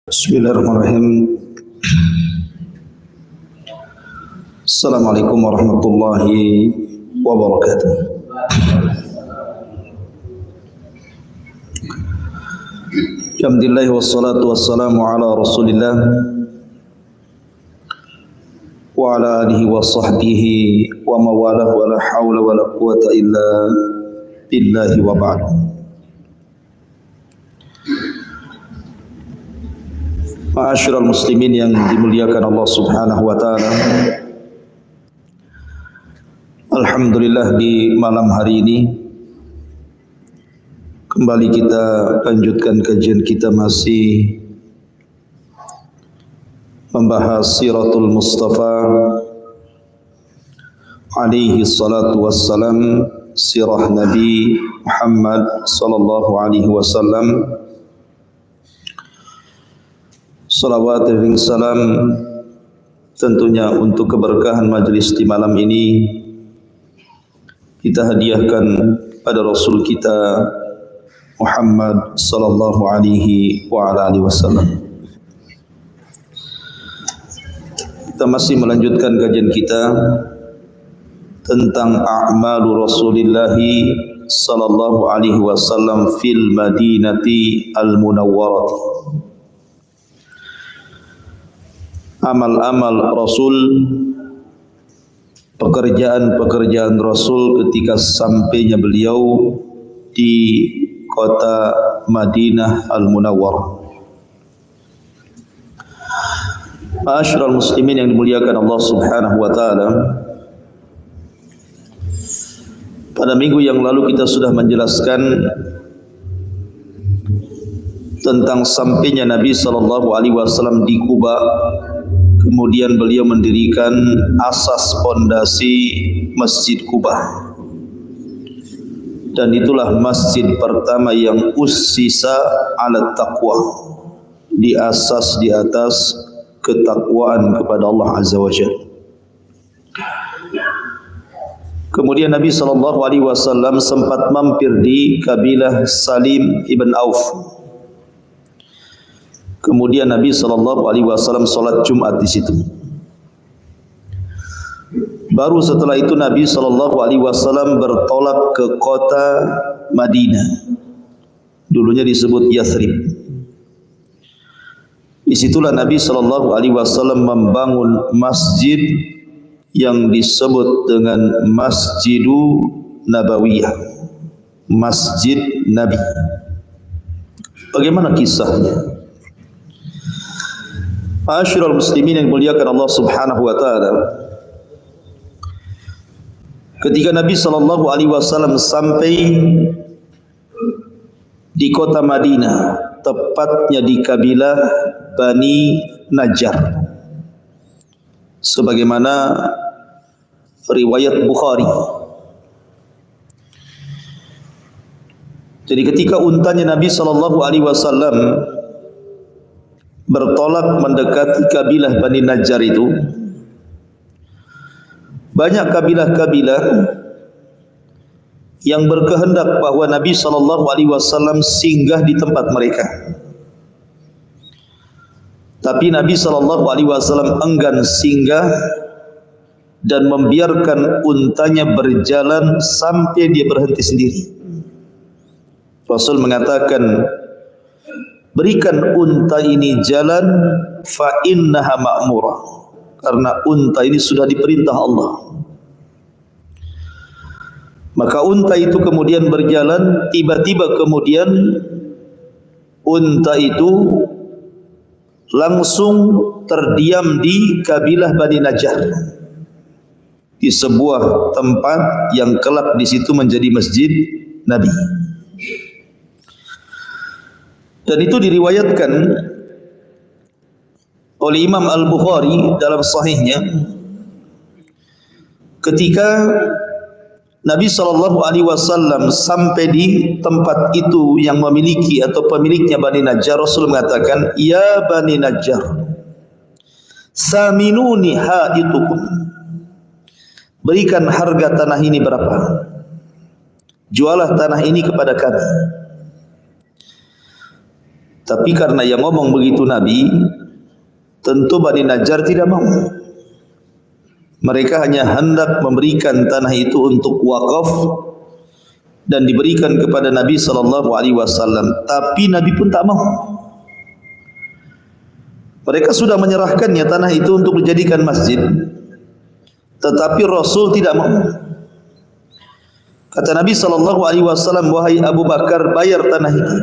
Bismillahirrahmanirrahim. Assalamualaikum warahmatullahi wabarakatuh. Alhamdulillah wassalatu wassalamu ala Rasulillah wa ala alihi wa sahbihi wa mawalah wa la hawla wa la quwata illa billahi wa ba'du. Ma'asyiral muslimin yang dimuliakan Allah Subhanahu wa taala. Alhamdulillah di malam hari ini kembali kita lanjutkan kajian kita masih membahas Siratul Mustafa alaihi salatu wassalam, sirah Nabi Muhammad sallallahu alaihi wasallam. Salawat dan salam tentunya untuk keberkahan majlis di malam ini kita hadiahkan pada Rasul kita Muhammad sallallahu alaihi wa ala alihi wasallam. Kita masih melanjutkan kajian kita tentang a'malu Rasulillah sallallahu alaihi wasallam fil Madinati al-Munawwarah. Amal-amal Rasul, pekerjaan-pekerjaan Rasul ketika sampainya beliau di kota Madinah Al-Munawwarah. Ma'asyiral muslimin yang dimuliakan Allah Subhanahu wa taala. Pada minggu yang lalu kita sudah menjelaskan tentang sampainya Nabi sallallahu alaihi wasallam di Kuba. Kemudian beliau mendirikan asas pondasi Masjid Kuba. Dan itulah masjid pertama yang ussisa ala taqwa, diasas di atas ketakwaan kepada Allah Azza wa Jalla. Kemudian Nabi sallallahu alaihi wasallam sempat mampir di kabilah Salim ibn Auf. Kemudian Nabi sallallahu alaihi wasallam salat Jumat di situ. Baru setelah itu Nabi sallallahu alaihi wasallam bertolak ke kota Madinah. Dulunya disebut Yathrib. Disitulah Nabi sallallahu alaihi wasallam membangun masjid yang disebut dengan Masjidu Nabawiyah, Masjid Nabi. Bagaimana kisahnya? Ma'asyiral muslimin yang dimuliakan Allah Subhanahu wa taala. Ketika Nabi sallallahu alaihi wasallam sampai di kota Madinah, tepatnya di kabilah Bani Najjar, sebagaimana riwayat Bukhari. Jadi ketika untanya Nabi sallallahu alaihi wasallam bertolak mendekati kabilah Bani Najjar itu, banyak kabilah-kabilah yang berkehendak bahwa Nabi sallallahu alaihi wasallam singgah di tempat mereka. Tapi Nabi sallallahu alaihi wasallam enggan singgah dan membiarkan untanya berjalan sampai dia berhenti sendiri. Rasul mengatakan, berikan unta ini jalan, fa innaha ma'murah, karena unta ini sudah diperintah Allah. Maka unta itu kemudian berjalan. Tiba-tiba kemudian unta itu langsung terdiam di kabilah Bani Najjar, di sebuah tempat yang kelak di situ menjadi masjid Nabi. Dan itu diriwayatkan oleh Imam Al-Bukhari dalam sahihnya, ketika Nabi SAW sampai di tempat itu yang memiliki atau pemiliknya Bani Najjar, Rasul mengatakan, ya Bani Najjar, saminuni haitukum, berikan harga tanah ini berapa, jualah tanah ini kepada kami. Tapi karena yang ngomong begitu Nabi, tentu Bani Najjar tidak mau. Mereka hanya hendak memberikan tanah itu untuk wakaf dan diberikan kepada Nabi sallallahu alaihi wasallam, tapi Nabi pun tak mau. Mereka sudah menyerahkannya tanah itu untuk dijadikan masjid, tetapi Rasul tidak mau. Kata Nabi sallallahu alaihi wasallam, "Wahai Abu Bakar, bayar tanah ini."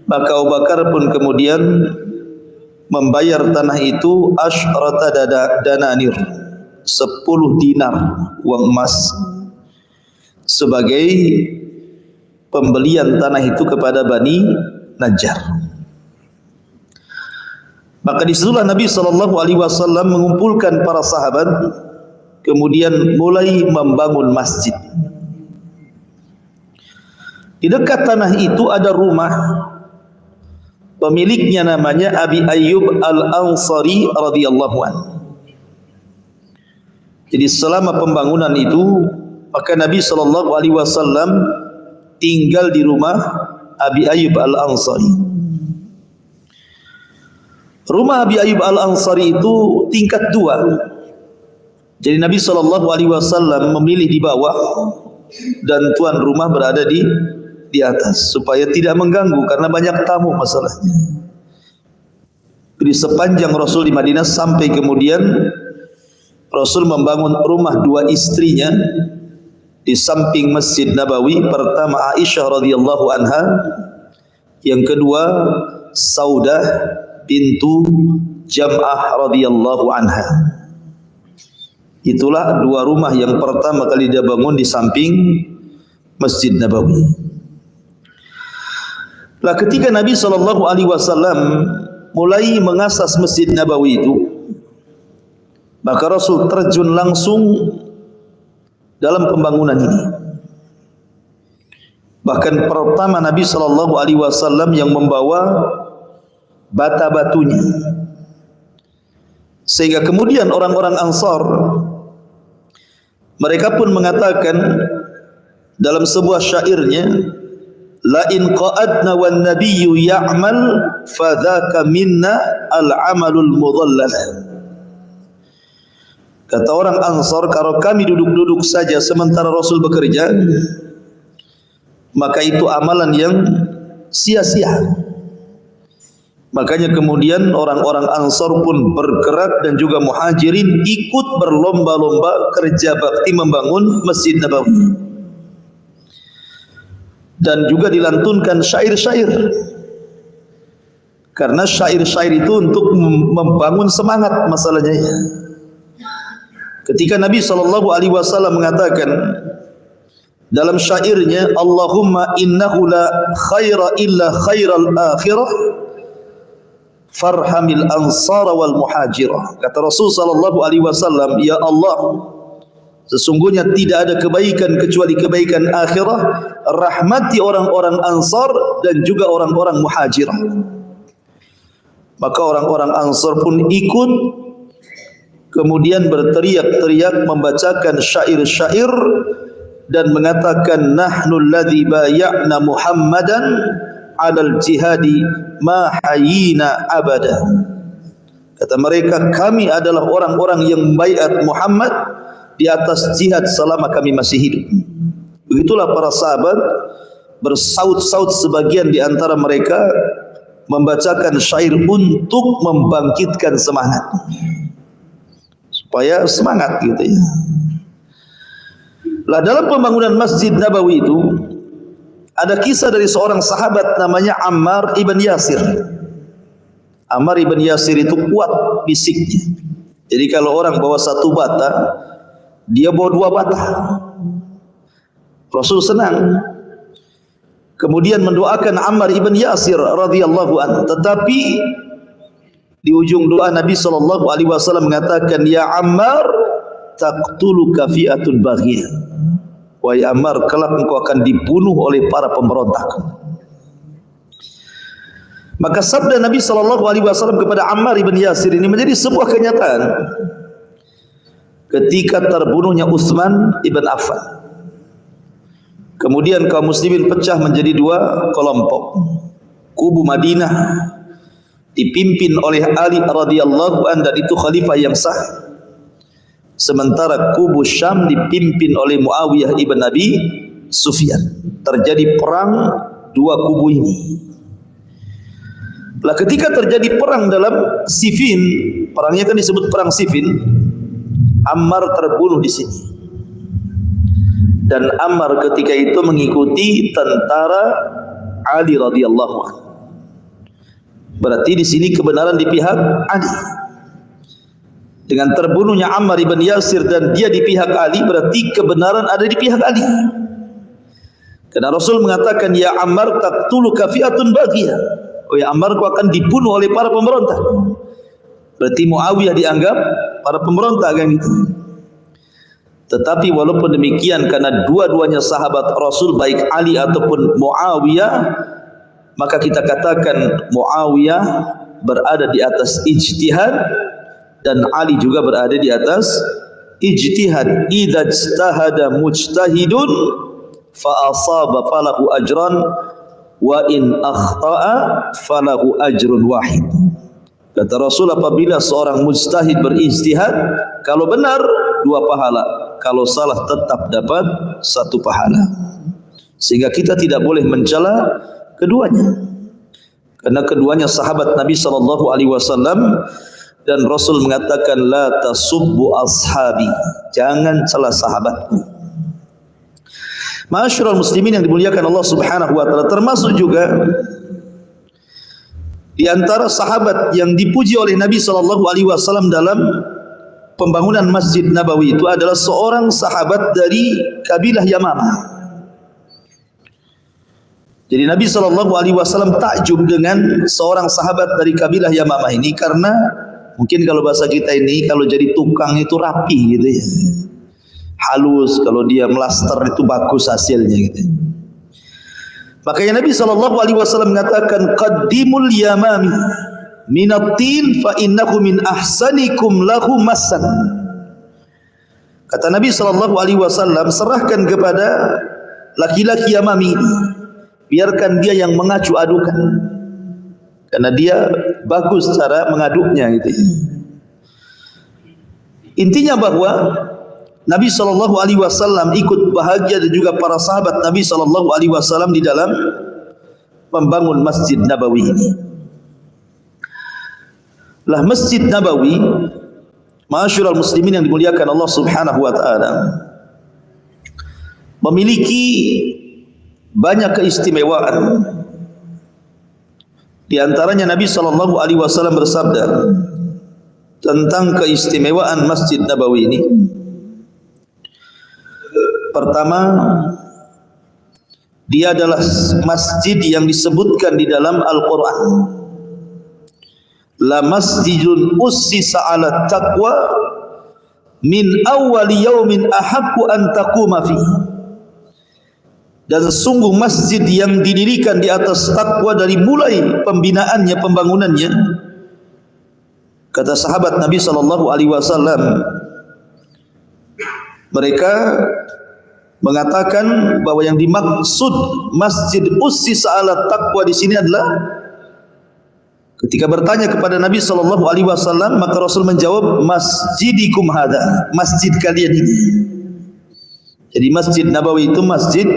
Maka Abu Bakar pun kemudian membayar tanah itu asyrata dananir, 10 dinar uang emas, sebagai pembelian tanah itu kepada Bani Najjar. Maka disitulah Nabi SAW mengumpulkan para sahabat, kemudian mulai membangun masjid. Di dekat tanah itu ada rumah, pemiliknya namanya Abi Ayyub Al-Ansari radhiyallahu anhu. Jadi selama pembangunan itu, maka Nabi SAW tinggal di rumah Abi Ayyub Al-Ansari. Rumah Abi Ayyub Al-Ansari itu tingkat 2. Jadi Nabi SAW memilih di bawah dan tuan rumah berada di atas supaya tidak mengganggu karena banyak tamu masalahnya. Jadi sepanjang Rasul di Madinah sampai kemudian Rasul membangun rumah 2 istrinya di samping Masjid Nabawi. Pertama Aisyah radhiyallahu anha, yang kedua Saudah bintu Jam'ah radhiyallahu anha. Itulah 2 rumah yang pertama kali dia bangun di samping Masjid Nabawi. Lah ketika Nabi SAW mulai mengasas Masjid Nabawi itu, maka Rasul terjun langsung dalam pembangunan ini. Bahkan pertama Nabi SAW yang membawa bata batunya, sehingga kemudian orang-orang Ansar mereka pun mengatakan dalam sebuah syairnya, la in qa'adna wan nabiyyu ya'mal fadzaka minna al-amalul mudhallal. Kata orang Ansar, kalau kami duduk-duduk saja sementara Rasul bekerja, maka itu amalan yang sia-sia. Makanya kemudian orang-orang Ansar pun bergerak dan juga Muhajirin ikut berlomba-lomba kerja bakti membangun Masjid Nabawi. Dan juga dilantunkan syair-syair. Karena syair-syair itu untuk membangun semangat masalahnya. Ketika Nabi SAW mengatakan dalam syairnya, Allahumma innahu la khaira illa khairal akhirah farhamil ansara wal muhajirah. Kata Rasul SAW, ya Allah, sesungguhnya tidak ada kebaikan kecuali kebaikan akhirah, rahmati orang-orang Ansar dan juga orang-orang Muhajirah. Maka orang-orang Ansar pun ikut kemudian berteriak-teriak membacakan syair-syair dan mengatakan, nahnu alladhi bay'na Muhammadan 'alal jihadi ma hayyina abada. Kata mereka, kami adalah orang-orang yang baiat Muhammad di atas jihad selama kami masih hidup. Begitulah para sahabat bersaut-saut, sebagian di antara mereka membacakan syair untuk membangkitkan semangat, supaya semangat gitu ya. Lah dalam pembangunan Masjid Nabawi itu ada kisah dari seorang sahabat namanya Ammar ibn Yasir. Ammar ibn Yasir itu kuat fisiknya. Jadi kalau orang bawa 1 bata, dia bawa 2 bata. Rasul senang. Kemudian mendoakan Ammar ibn Yasir radhiyallahu anhu. Tetapi di ujung doa Nabi SAW mengatakan, ya Ammar, taqtuluka fi'atun baghiyah. Wahai Ammar, kelak engkau akan dibunuh oleh para pemberontak. Maka sabda Nabi SAW kepada Ammar ibn Yasir ini menjadi sebuah kenyataan ketika terbunuhnya Utsman ibn Affan. Kemudian kaum muslimin pecah menjadi 2 kelompok. kubu Madinah dipimpin oleh Ali radhiyallahu anhu, dan itu khalifah yang sah. Sementara kubu Syam dipimpin oleh Muawiyah ibn Abi Sufyan. Terjadi perang dua kubu ini. Lah ketika terjadi perang dalam Siffin, perangnya kan disebut perang Siffin, Ammar terbunuh di sini. Dan Ammar ketika itu mengikuti tentara Ali radhiyallahu anhu. Berarti di sini kebenaran di pihak Ali. Dengan terbunuhnya Ammar ibn Yasir dan dia di pihak Ali, berarti kebenaran ada di pihak Ali. Karena Rasul mengatakan, ya Ammar taqtuluka fi'atun baghiyah. Oh ya Ammar, kau akan dibunuh oleh para pemberontak. Berarti Muawiyah dianggap para pemberontak kan gitu. Tetapi walaupun demikian, karena dua-duanya sahabat Rasul, baik Ali ataupun Muawiyah, maka kita katakan Muawiyah berada di atas ijtihad dan Ali juga berada di atas ijtihad. Idza ijtahada mujtahidun fa asaba falahu ajran wa in akhta'a falahu ajrun wahid. Kata Rasul, apabila seorang mujtahid berijtihad, kalau benar dua pahala, kalau salah tetap dapat satu pahala. Sehingga kita tidak boleh mencela keduanya, karena keduanya sahabat Nabi sallallahu alaihi wasallam. Dan Rasul mengatakan, la tasubbu ashabi, jangan celah sahabatku. Ma'asyiral muslimin yang dimuliakan Allah Subhanahu wa taala, termasuk juga di antara sahabat yang dipuji oleh Nabi sallallahu alaihi wasallam dalam pembangunan Masjid Nabawi itu adalah seorang sahabat dari kabilah Yamamah. Jadi Nabi sallallahu alaihi wasallam takjub dengan seorang sahabat dari kabilah Yamamah ini, karena mungkin kalau bahasa kita ini, kalau jadi tukang itu rapi gitu ya, halus, kalau dia melaster itu bagus hasilnya gitu. Makanya Nabi SAW mengatakan, qaddimul yamami minatin fa innahu min ahsanikum lahu massan. Kata Nabi SAW, serahkan kepada laki-laki Yamami, biarkan dia yang mengacu adukan, karena dia bagus cara mengaduknya gitu. Intinya bahwa Nabi SAW ikut bahagia dan juga para sahabat Nabi SAW di dalam membangun Masjid Nabawi ini. Lah Masjid Nabawi, ma'asyiral muslimin yang dimuliakan Allah Subhanahu wa taala, memiliki banyak keistimewaan. Di antaranya Nabi SAW bersabda tentang keistimewaan Masjid Nabawi ini. Pertama, dia adalah masjid yang disebutkan di dalam Al-Quran, la masjidun ussisa ala taqwa min awwali yaumin ahaqqu an taquma fihi. Dan sungguh masjid yang didirikan di atas takwa dari mulai pembinaannya, pembangunannya. Kata sahabat Nabi SAW, mereka mengatakan bahwa yang dimaksud masjid ussisa ala taqwa di sini adalah, ketika bertanya kepada Nabi SAW, maka Rasul menjawab, masjidikum hadha, masjid kalian ini. Jadi Masjid Nabawi itu masjid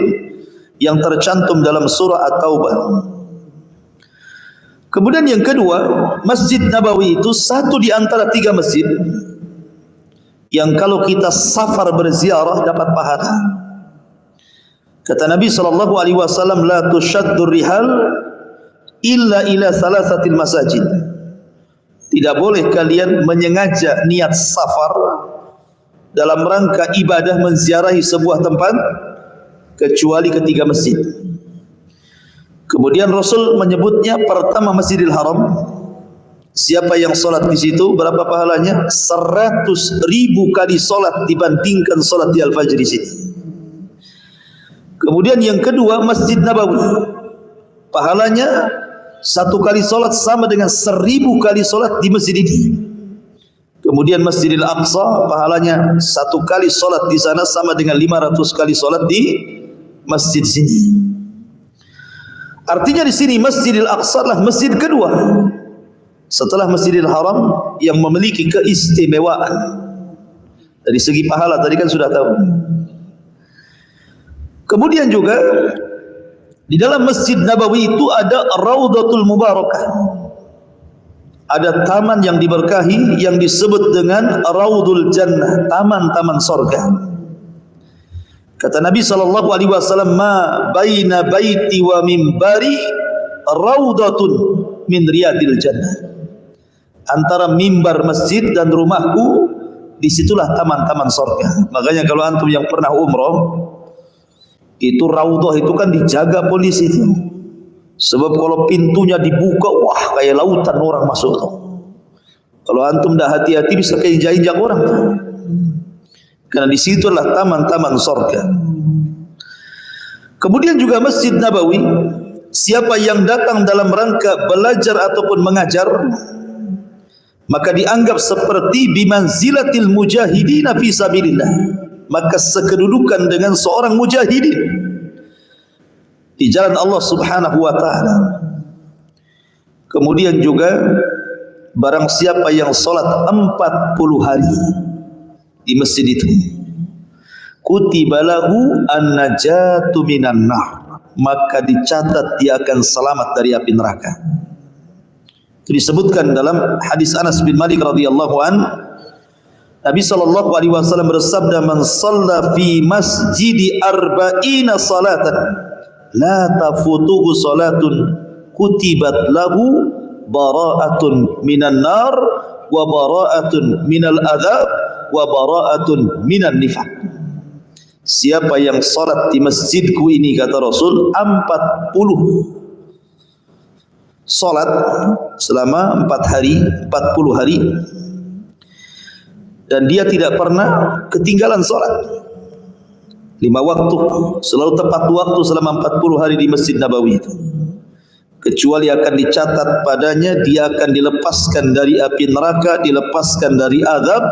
yang tercantum dalam surah At-Taubah. Kemudian yang kedua, Masjid Nabawi itu satu di antara 3 masjid yang kalau kita safar berziarah dapat pahala. Kata Nabi SAW, la tushaddur rihal illa ila salasatil masajid. Tidak boleh kalian menyengaja niat safar dalam rangka ibadah menziarahi sebuah tempat kecuali ke 3 masjid. Kemudian Rasul menyebutnya, pertama Masjidil Haram. Siapa yang solat di situ, berapa pahalanya? 100.000 kali solat dibandingkan solat di Al-Fajr di sini. Kemudian yang kedua Masjid Nabawi, pahalanya 1 kali solat sama dengan 1.000 kali solat di masjid ini. Kemudian Masjidil Aqsa, pahalanya 1 kali solat di sana sama dengan 500 kali solat di masjid sini. Artinya di sini Masjidil Aqsa adalah masjid kedua setelah Masjidil Haram yang memiliki keistimewaan dari segi pahala. Tadi kan sudah tahu. Kemudian juga di dalam Masjid Nabawi itu ada Raudatul Mubarakah, ada taman yang diberkahi yang disebut dengan Raudul Jannah, taman-taman sorga. Kata Nabi SAW, ma baina baiti wa mimbari raudatun min riyadil jannah. Antara mimbar masjid dan rumahku, disitulah taman-taman sorga. Makanya kalau antum yang pernah umroh, itu raudah itu kan dijaga polisi itu. Sebab kalau pintunya dibuka, wah kayak lautan orang masuk tuh. Kalau antum dah hati-hati bisa keinjak-injak orang. Karena di situ adalah taman-taman sorga. Kemudian juga Masjid Nabawi, siapa yang datang dalam rangka belajar ataupun mengajar, maka dianggap seperti bimanzilatil mujahidina fi sabilillah, maka sekedudukan dengan seorang mujahidin di jalan Allah Subhanahu wa taala. Kemudian juga barang siapa yang salat 40 hari di masjid itu, kutiba lahu an-najatu minan nar, maka dicatat dia akan selamat dari api neraka. Itu disebutkan dalam hadis Anas bin Malik radhiyallahu an, Nabi sallallahu alaihi wasallam bersabda, man shalla fi masjidi arba'ina salatan la tafutuhu salatun kutibat lahu bara'atun minan nar wa bara'atun minal adzab wa bara'atun minan nifaq. Siapa yang salat di masjidku ini, kata Rasul, 40 salat selama 4 hari, 40 hari, dan dia tidak pernah ketinggalan salat 5 waktu, selalu tepat waktu selama 40 hari di Masjid Nabawi itu, kecuali akan dicatat padanya dia akan dilepaskan dari api neraka, dilepaskan dari azab,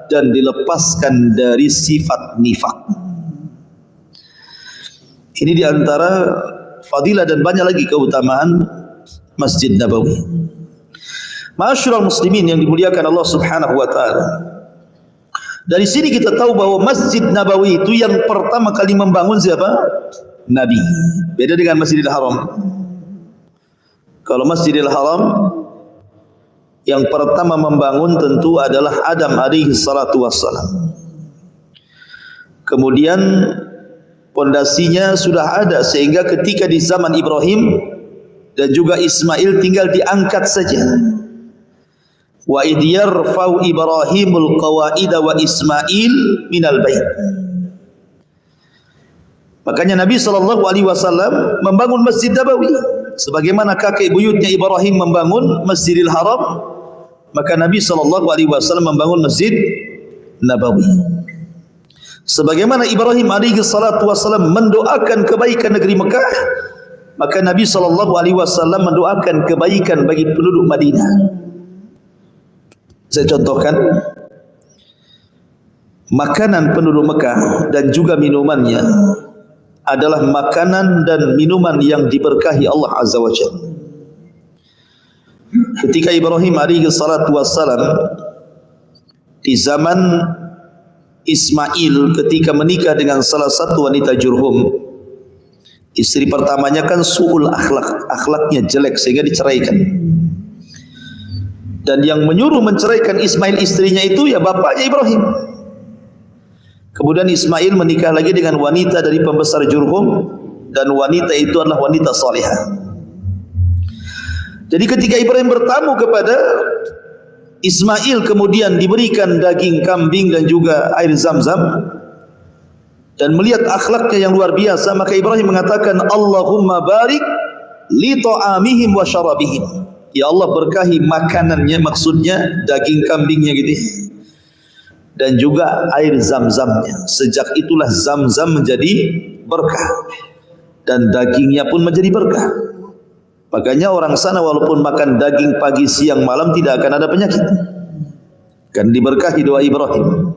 dan dilepaskan dari sifat nifak. Ini diantara fadilah dan banyak lagi keutamaan Masjid Nabawi. Ma'asyiral muslimin yang dimuliakan Allah Subhanahu wa taala. Dari sini kita tahu bahwa Masjid Nabawi itu yang pertama kali membangun siapa? Nabi. Beda dengan Masjidil Haram. Kalau Masjidil Haram yang pertama membangun tentu adalah Adam alaihi salatu wassalam. Kemudian pondasinya sudah ada sehingga ketika di zaman Ibrahim dan juga Ismail tinggal diangkat saja. Wa idh yarfa'u Ibrahimul qawaida wa Ismail minal bait. Makanya Nabi SAW membangun Masjid Nabawi sebagaimana kakek buyutnya Ibrahim membangun Masjidil Haram, maka Nabi SAW membangun Masjid Nabawi. Sebagaimana Ibrahim alaihi salatu wassalam mendoakan kebaikan negeri Mekah, maka Nabi SAW mendoakan kebaikan bagi penduduk Madinah. Saya contohkan, makanan penduduk Mekah dan juga minumannya adalah makanan dan minuman yang diberkahi Allah Azza wa Jalla. Ketika Ibrahim alaihi salatu wassalam di zaman Ismail ketika menikah dengan salah satu wanita Jurhum, istri pertamanya kan su'ul akhlak, akhlaknya jelek sehingga diceraikan. Dan yang menyuruh menceraikan Ismail istrinya itu ya bapaknya Ibrahim. Kemudian Ismail menikah lagi dengan wanita dari pembesar Jurhum, dan wanita itu adalah wanita salihah. Jadi ketika Ibrahim bertamu kepada Ismail, kemudian diberikan daging kambing dan juga air zam-zam, dan melihat akhlaknya yang luar biasa, maka Ibrahim mengatakan, Allahumma barik li ta'amihim wa syarabihim. Ya Allah, berkahi makanannya, maksudnya daging kambingnya gitu, dan juga air zam-zamnya. Sejak itulah zam-zam menjadi berkah dan dagingnya pun menjadi berkah. Makanya orang sana walaupun makan daging pagi, siang, malam tidak akan ada penyakit, kan diberkahi doa Ibrahim.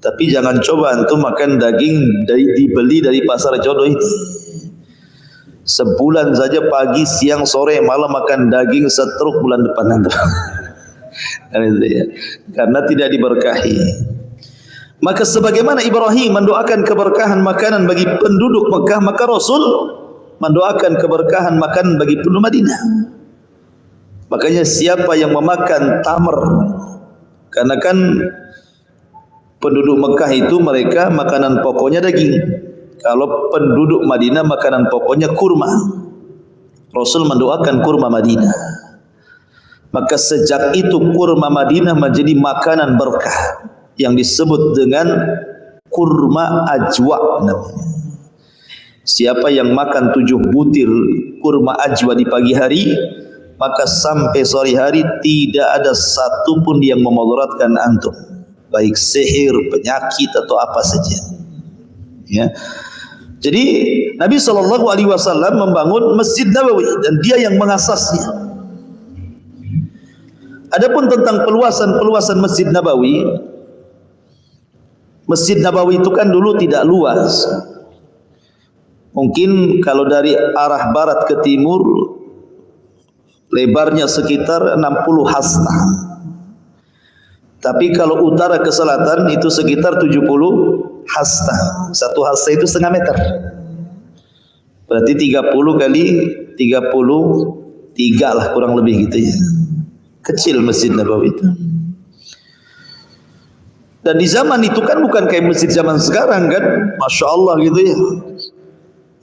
Tapi jangan coba antum makan daging dibeli dari pasar jodoh itu. Sebulan saja pagi, siang, sore, malam makan daging setruk bulan depan nanti. Karena tidak diberkahi. Maka sebagaimana Ibrahim mendoakan keberkahan makanan bagi penduduk Mekah, maka Rasul mendoakan keberkahan makanan bagi penduduk Madinah. Makanya siapa yang memakan tamar, karena kan penduduk Mekah itu mereka makanan pokoknya daging. Kalau penduduk Madinah makanan pokoknya kurma. Rasul mendoakan kurma Madinah. Maka sejak itu kurma Madinah menjadi makanan berkah yang disebut dengan kurma ajwa namanya. Siapa yang makan 7 butir kurma ajwa di pagi hari, maka sampai sore hari tidak ada satupun yang memudaratkan antum, baik sihir, penyakit atau apa saja. Ya. Jadi Nabi SAW membangun Masjid Nabawi dan dia yang mengasasnya. Adapun tentang peluasan Masjid Nabawi, Masjid Nabawi itu kan dulu tidak luas. Mungkin kalau dari arah barat ke timur lebarnya sekitar 60 hasta. Tapi kalau utara ke selatan itu sekitar 70 hasta. 1 hasta itu setengah meter. Berarti 30 kali 33 lah kurang lebih gitu ya. Kecil Masjid Nabawi itu. Dan di zaman itu kan bukan kayak masjid zaman sekarang kan. Masya Allah gitu ya.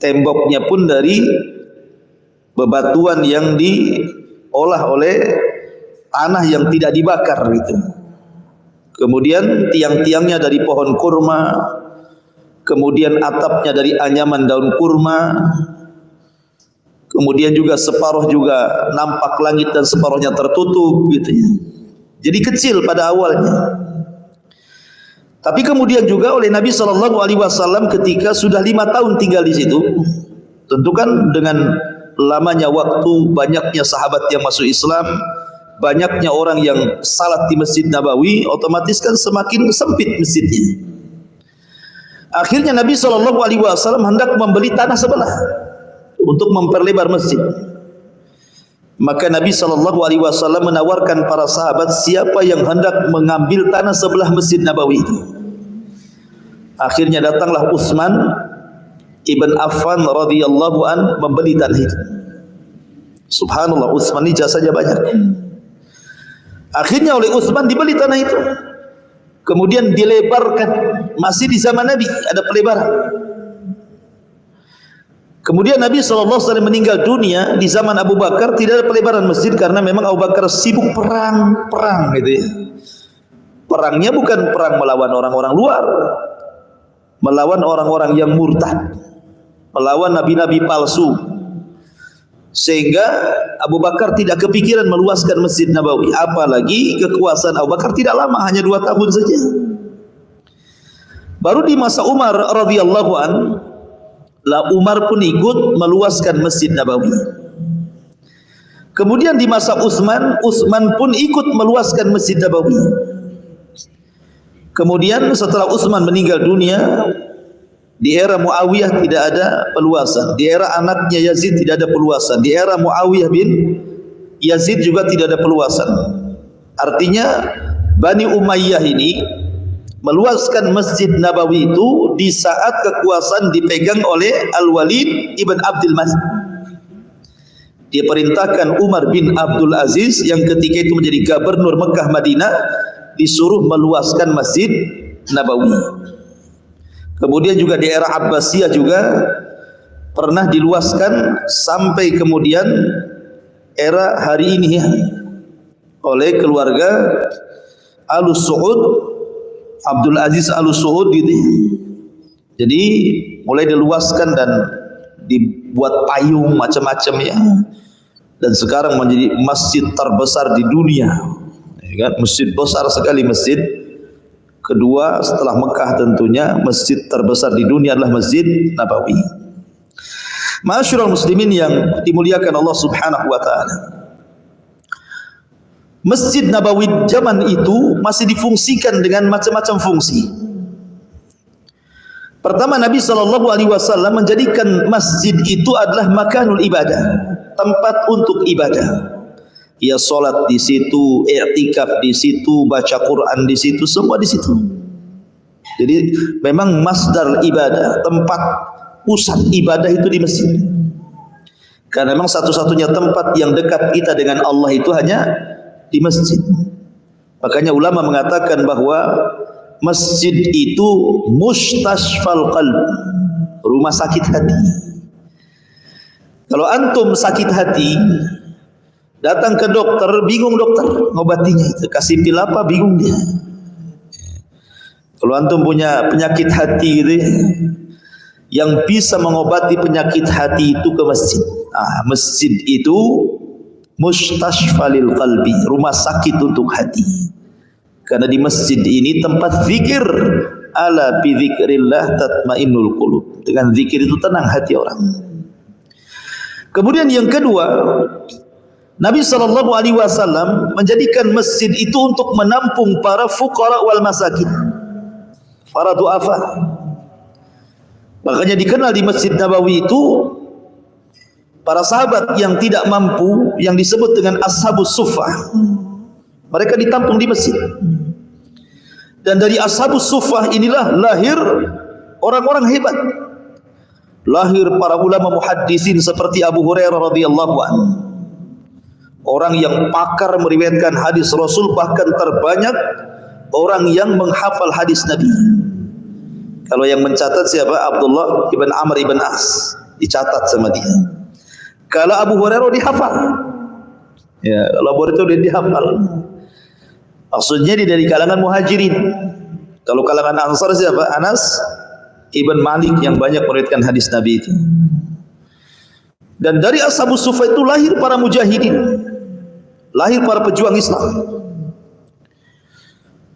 Temboknya pun dari bebatuan yang diolah oleh tanah yang tidak dibakar gitu. Kemudian tiang-tiangnya dari pohon kurma, kemudian atapnya dari anyaman daun kurma, kemudian juga separuh juga nampak langit dan separuhnya tertutup gitu ya. Jadi kecil pada awalnya. Tapi kemudian juga oleh Nabi SAW ketika sudah 5 tahun tinggal di situ, tentu kan dengan lamanya waktu, banyaknya sahabat yang masuk Islam, banyaknya orang yang salat di Masjid Nabawi, otomatis kan semakin sempit masjidnya. Akhirnya Nabi SAW hendak membeli tanah sebelah untuk memperlebar masjid. Maka Nabi SAW menawarkan para sahabat, siapa yang hendak mengambil tanah sebelah Masjid Nabawi itu. Akhirnya datanglah Utsman ibn Affan radhiyallahu an membeli tanah itu. Subhanallah, Utsman ini jasanya banyak. Akhirnya oleh Utsman dibeli tanah itu. Kemudian dilebarkan, masih di zaman Nabi ada pelebaran. Kemudian Nabi SAW meninggal dunia, di zaman Abu Bakar tidak ada pelebaran masjid karena memang Abu Bakar sibuk perang gitu ya. Perangnya bukan perang melawan orang-orang luar, melawan orang-orang yang murtad, melawan nabi-nabi palsu. Sehingga Abu Bakar tidak kepikiran meluaskan Masjid Nabawi, apalagi kekuasaan Abu Bakar tidak lama, hanya 2 tahun saja. Baru di masa Umar radhiyallahu an, Umar pun ikut meluaskan Masjid Nabawi. Kemudian di masa Utsman pun ikut meluaskan Masjid Nabawi. Kemudian setelah Utsman meninggal dunia, di era Muawiyah tidak ada peluasan, di era anaknya Yazid tidak ada peluasan, di era Muawiyah bin Yazid juga tidak ada peluasan. Artinya Bani Umayyah ini meluaskan Masjid Nabawi itu di saat kekuasaan dipegang oleh Al-Walid ibn Abdul Malik. Dia perintahkan Umar bin Abdul Aziz yang ketika itu menjadi gubernur Mekah Madinah, disuruh meluaskan Masjid Nabawi. Kemudian juga di era Abbasiyah juga pernah diluaskan sampai kemudian era hari ini ya, oleh keluarga Al-Saud, Abdul Aziz Al-Saud gitu. Jadi mulai diluaskan dan dibuat payung macam-macam ya. Dan sekarang menjadi masjid terbesar di dunia. Ya kan? Masjid besar sekali, masjid kedua setelah Mekah tentunya, masjid terbesar di dunia adalah Masjid Nabawi. Ma'asyiral muslimin yang dimuliakan Allah Subhanahu wa taala. Masjid Nabawi zaman itu masih difungsikan dengan macam-macam fungsi. Pertama, Nabi SAW menjadikan masjid itu adalah makanul ibadah, tempat untuk ibadah. Ya solat di situ, i'tikaf di situ, baca Quran di situ, semua di situ. Jadi memang masdar ibadah, tempat pusat ibadah itu di masjid. Karena memang satu-satunya tempat yang dekat kita dengan Allah itu hanya di masjid. Makanya ulama mengatakan bahwa masjid itu mustashfal qalb, rumah sakit hati. Kalau antum sakit hati, datang ke dokter, bingung dokter ngobatinya itu, kasih pil apa, bingung dia. Kalau antum punya penyakit hati gitu ya, yang bisa mengobati penyakit hati itu ke masjid. Masjid itu mustashfalil qalbi, rumah sakit untuk hati. Karena di masjid ini tempat zikir. Ala bi dzikrillah tatmainnul qulub. Dengan zikir itu tenang hati orang. Kemudian yang kedua, Nabi SAW menjadikan masjid itu untuk menampung para fuqara wal masakin, para du'afa. Makanya dikenal di Masjid Nabawi itu para sahabat yang tidak mampu, yang disebut dengan ashabus suffah, mereka ditampung di masjid. Dan dari ashabus suffah inilah lahir orang-orang hebat. Lahir para ulama muhaddisin seperti Abu Hurairah radhiyallahu anhu, orang yang pakar meriwayatkan hadis Rasul, bahkan terbanyak orang yang menghafal hadis Nabi. Kalau yang mencatat siapa? Abdullah ibn Amr ibn As, dicatat sama dia. Kalau Abu Hurairah dihafal. Ya, kalau Abu Hurairah dihafal. Maksudnya dia dari kalangan muhajirin. Kalau kalangan ansar siapa? Anas ibn Malik yang banyak meriwayatkan hadis Nabi itu. Dan dari ashabus suffah itu lahir para mujahidin, lahir para pejuang Islam.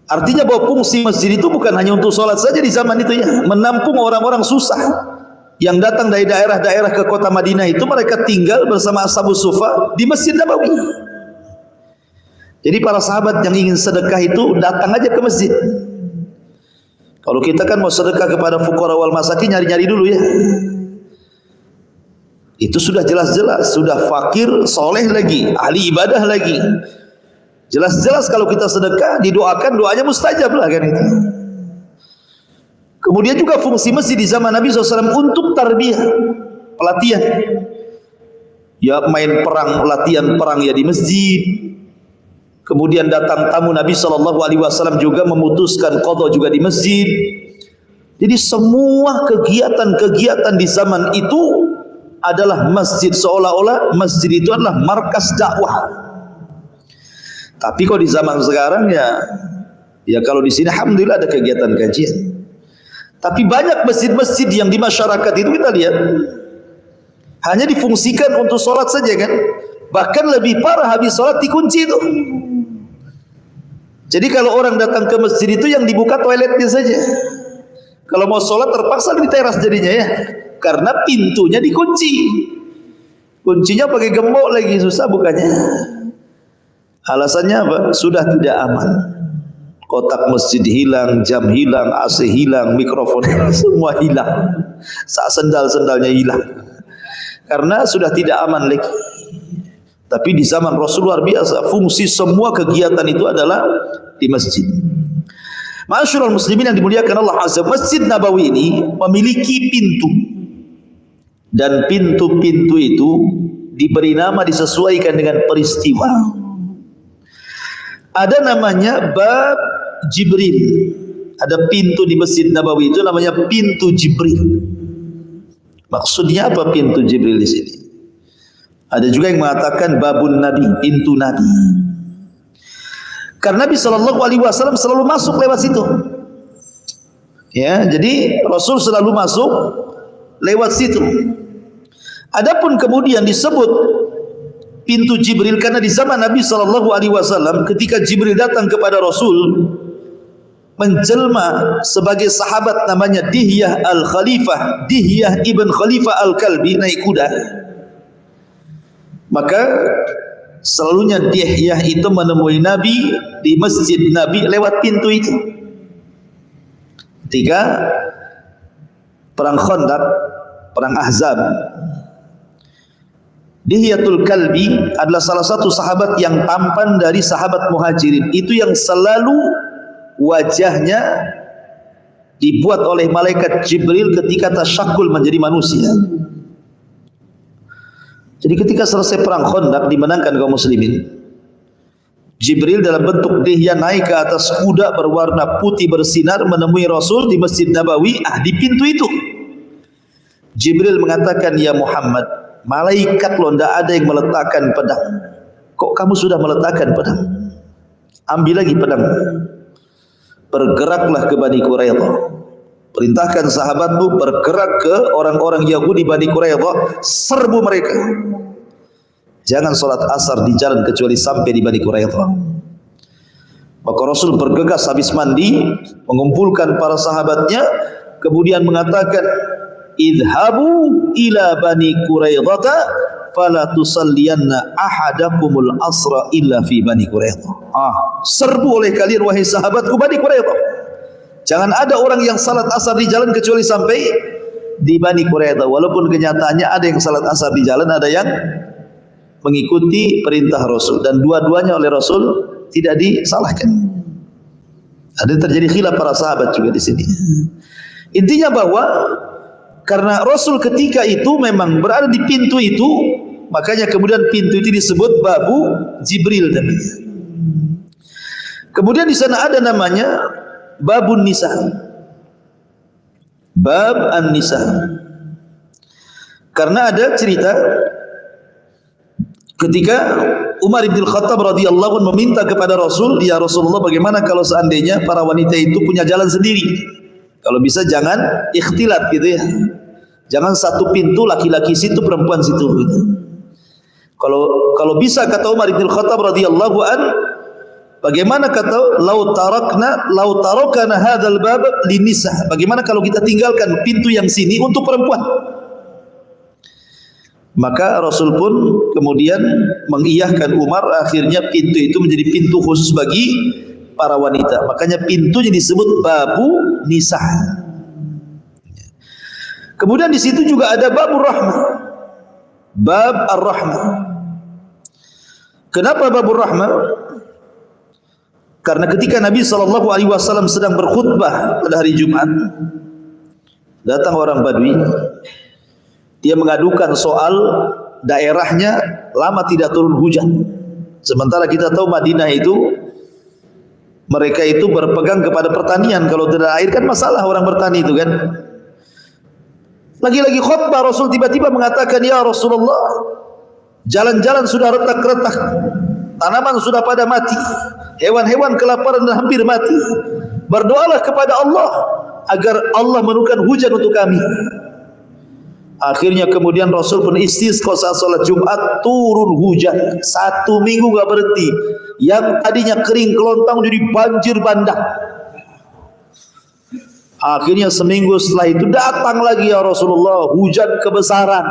Artinya bahwa fungsi masjid itu bukan hanya untuk sholat saja di zaman itu ya, menampung orang-orang susah yang datang dari daerah-daerah ke kota Madinah itu, mereka tinggal bersama ashabus suffah di Masjid Nabawi. Jadi para sahabat yang ingin sedekah itu datang aja ke masjid. Kalau kita kan mau sedekah kepada fuqara wal masakin, nyari-nyari dulu ya. Itu sudah jelas-jelas, sudah fakir, soleh lagi, ahli ibadah lagi. Jelas-jelas kalau kita sedekah, didoakan, doanya mustajab lah kan itu. Kemudian juga fungsi masjid di zaman Nabi SAW untuk tarbiyah, pelatihan. Ya main perang, latihan perang ya di masjid. Kemudian datang tamu Nabi SAW juga memutuskan qadha juga di masjid. Jadi semua kegiatan-kegiatan di zaman itu adalah masjid, seolah-olah masjid itu adalah markas dakwah. Tapi kalau di zaman sekarang ya kalau di sini alhamdulillah ada kegiatan kajian. Tapi banyak masjid-masjid yang di masyarakat itu kita lihat hanya difungsikan untuk sholat saja kan. Bahkan lebih parah, habis sholat dikunci itu. Jadi kalau orang datang ke masjid itu yang dibuka toiletnya saja. Kalau mau sholat terpaksa di teras jadinya ya, karena pintunya dikunci. Kuncinya pakai gembok lagi, susah bukanya. Alasannya apa? Sudah tidak aman. Kotak masjid hilang, jam hilang, AC hilang, mikrofon hilang, semua hilang. Sendal-sendalnya hilang. Karena sudah tidak aman lagi. Tapi di zaman Rasul luar biasa, fungsi semua kegiatan itu adalah di masjid. Ma'asyiral muslimin yang dimuliakan Allah Azza, Masjid Nabawi ini memiliki pintu. Dan pintu-pintu itu diberi nama, disesuaikan dengan peristiwa. Ada namanya bab Jibril. Ada pintu di Masjid Nabawi itu namanya pintu Jibril. Maksudnya apa pintu Jibril di sini? Ada juga yang mengatakan babun Nabi, pintu Nabi. Karena Nabi SAW selalu masuk lewat situ. Ya, jadi Rasul selalu masuk lewat situ. Adapun kemudian disebut pintu Jibril karena di zaman Nabi SAW ketika Jibril datang kepada Rasul menjelma sebagai sahabat namanya Dihyah al-Khalifah, Dihyah ibn Khalifah al-Kalbi, naik kuda. Maka selalunya Dihyah itu menemui Nabi di Masjid Nabi lewat pintu itu. Ketika perang Khandaq, perang Ahzab. Dihyatul Kalbi adalah salah satu sahabat yang tampan dari sahabat Muhajirin. Itu yang selalu wajahnya dibuat oleh malaikat Jibril ketika tasyakul menjadi manusia. Jadi ketika selesai perang Khandaq dimenangkan kaum muslimin, Jibril dalam bentuk dihya naik ke atas kuda berwarna putih bersinar menemui Rasul di Masjid Nabawi, di pintu itu. Jibril mengatakan, "Ya Muhammad, malaikat loh, tidak ada yang meletakkan pedang. Kok kamu sudah meletakkan pedang? Ambil lagi pedang. Bergeraklah ke Bani Quraidah. Perintahkan sahabatmu bergerak ke orang-orang Yahudi Bani Quraidah, serbu mereka. Jangan sholat asar di jalan kecuali sampai di Bani Quraidah." Maka Rasul bergegas habis mandi, mengumpulkan para sahabatnya, kemudian mengatakan, "Idhabu ila Bani Quraidah fala tusalliyanna ahadakumul asra illa fi Bani Quraidah." Serbu oleh kalian wahai sahabatku Bani Quraidah. Jangan ada orang yang salat asar di jalan kecuali sampai di Bani Quraidah. Walaupun kenyataannya ada yang salat asar di jalan, ada yang mengikuti perintah Rasul, dan dua-duanya oleh Rasul tidak disalahkan. Ada terjadi khilaf para sahabat juga di sini. Intinya bahwa karena Rasul ketika itu memang berada di pintu itu, makanya kemudian pintu itu disebut Babu Jibril namanya. Kemudian di sana ada namanya Babun Nisa, Bab An-Nisa. Karena ada cerita ketika Umar bin Khattab radhiyallahu anhu meminta kepada Rasul, "Ya Rasulullah, bagaimana kalau seandainya para wanita itu punya jalan sendiri? Kalau bisa jangan ikhtilat gitu ya. Jangan satu pintu laki-laki situ, perempuan situ gitu. Kalau bisa," kata Umar bin Khattab radhiyallahu anhu, bagaimana kata lau tarakna hadzal bab linisa? Bagaimana kalau kita tinggalkan pintu yang sini untuk perempuan? Maka Rasul pun kemudian mengiyahkan Umar, akhirnya pintu itu menjadi pintu khusus bagi para wanita. Makanya pintunya disebut Babu Nisa. Kemudian di situ juga ada Babur Rahmah, Bab Ar-Rahmah. Kenapa Babur Rahmah? Karena ketika Nabi SAW sedang berkhutbah pada hari Jumat, datang orang Badui. Dia mengadukan soal daerahnya lama tidak turun hujan. Sementara kita tahu Madinah itu, mereka itu berpegang kepada pertanian. Kalau tidak air kan masalah orang bertani itu kan. Lagi-lagi khutbah Rasul tiba-tiba mengatakan, "Ya Rasulullah, jalan-jalan sudah retak-retak, tanaman sudah pada mati, hewan-hewan kelaparan dan hampir mati. Berdoalah kepada Allah agar Allah menurunkan hujan untuk kami." Akhirnya kemudian Rasul pun istisqa saat salat Jumat, turun hujan 1 minggu gak berhenti. Yang tadinya kering kelontang jadi banjir bandang. Akhirnya seminggu setelah itu datang lagi, "Ya Rasulullah, hujan kebesaran."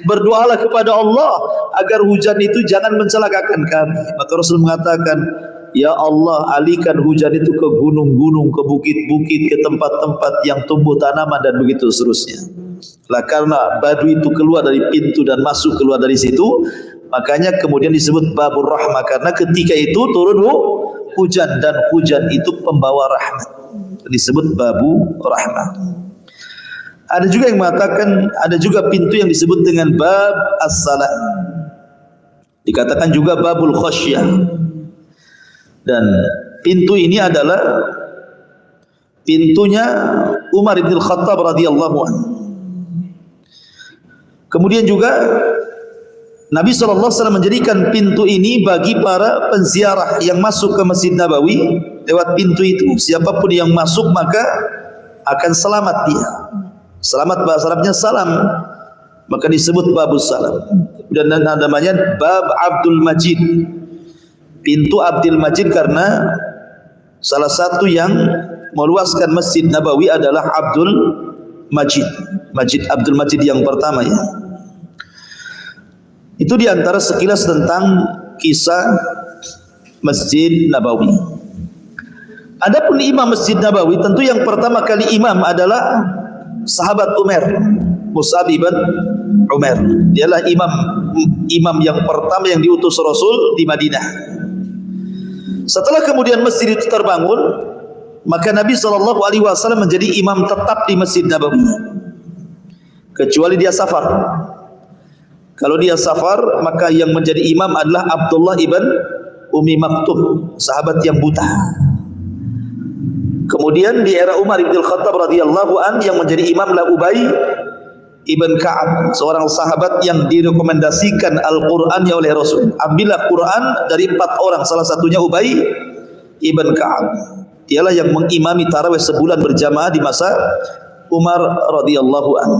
Berdoalah kepada Allah agar hujan itu jangan mencelakakan kami. Maka Rasul mengatakan, "Ya Allah, alihkan hujan itu ke gunung-gunung, ke bukit-bukit, ke tempat-tempat yang tumbuh tanaman dan begitu seterusnya." Lah karena Badui itu keluar dari pintu dan masuk keluar dari situ, makanya kemudian disebut Babur Rahmah, karena ketika itu turun hujan dan hujan itu pembawa rahmat. Disebut Babu Rahmah. Ada juga yang mengatakan ada juga pintu yang disebut dengan Bab As-Salah. Dikatakan juga Babul Khasyah. Dan pintu ini adalah pintunya Umar bin Khattab radhiyallahu anhu. Kemudian juga Nabi SAW menjadikan pintu ini bagi para penziarah yang masuk ke Masjid Nabawi lewat pintu itu. Siapapun yang masuk maka akan selamat dia. Selamat bahasa Arabnya salam, maka disebut Babus Salam. Dan namanya Bab Abdul Majid, pintu Abdul Majid, karena salah satu yang meluaskan Masjid Nabawi adalah Abdul Majid, Masjid Abdul Majid yang pertama ya. Itu diantara sekilas tentang kisah Masjid Nabawi. Adapun imam Masjid Nabawi, tentu yang pertama kali imam adalah sahabat Umar, Mus'ab bin Umar. Dialah imam yang pertama yang diutus Rasul di Madinah. Setelah kemudian masjid itu terbangun, maka Nabi SAW menjadi imam tetap di Masjid Nabawi, kecuali dia safar. Kalau dia safar, maka yang menjadi imam adalah Abdullah ibn Ummi Maktum, sahabat yang buta. Kemudian di era Umar bin Khattab radhiyallahu an, yang menjadi imam adalah Ubay ibn Ka'ab, seorang sahabat yang direkomendasikan Al-Qur'annya oleh Rasul. Ambillah Quran dari 4 orang, salah satunya Ubay ibn Ka'ab. Dialah yang mengimami tarawih sebulan berjamaah di masa Umar radhiyallahu an,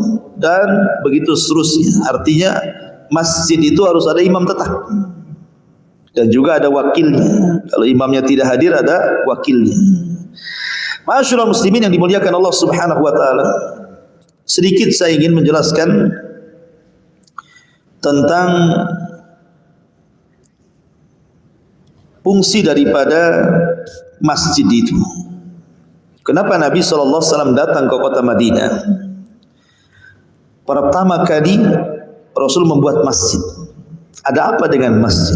dan begitu seterusnya. Artinya masjid itu harus ada imam tetap dan juga ada wakilnya. Kalau imamnya tidak hadir, ada wakilnya. Ma'asyiral muslimin yang dimuliakan Allah Subhanahu wa taala, sedikit saya ingin menjelaskan tentang fungsi daripada masjid itu. Kenapa Nabi SAW datang ke kota Madinah? Pertama kali Rasul membuat masjid. Ada apa dengan masjid?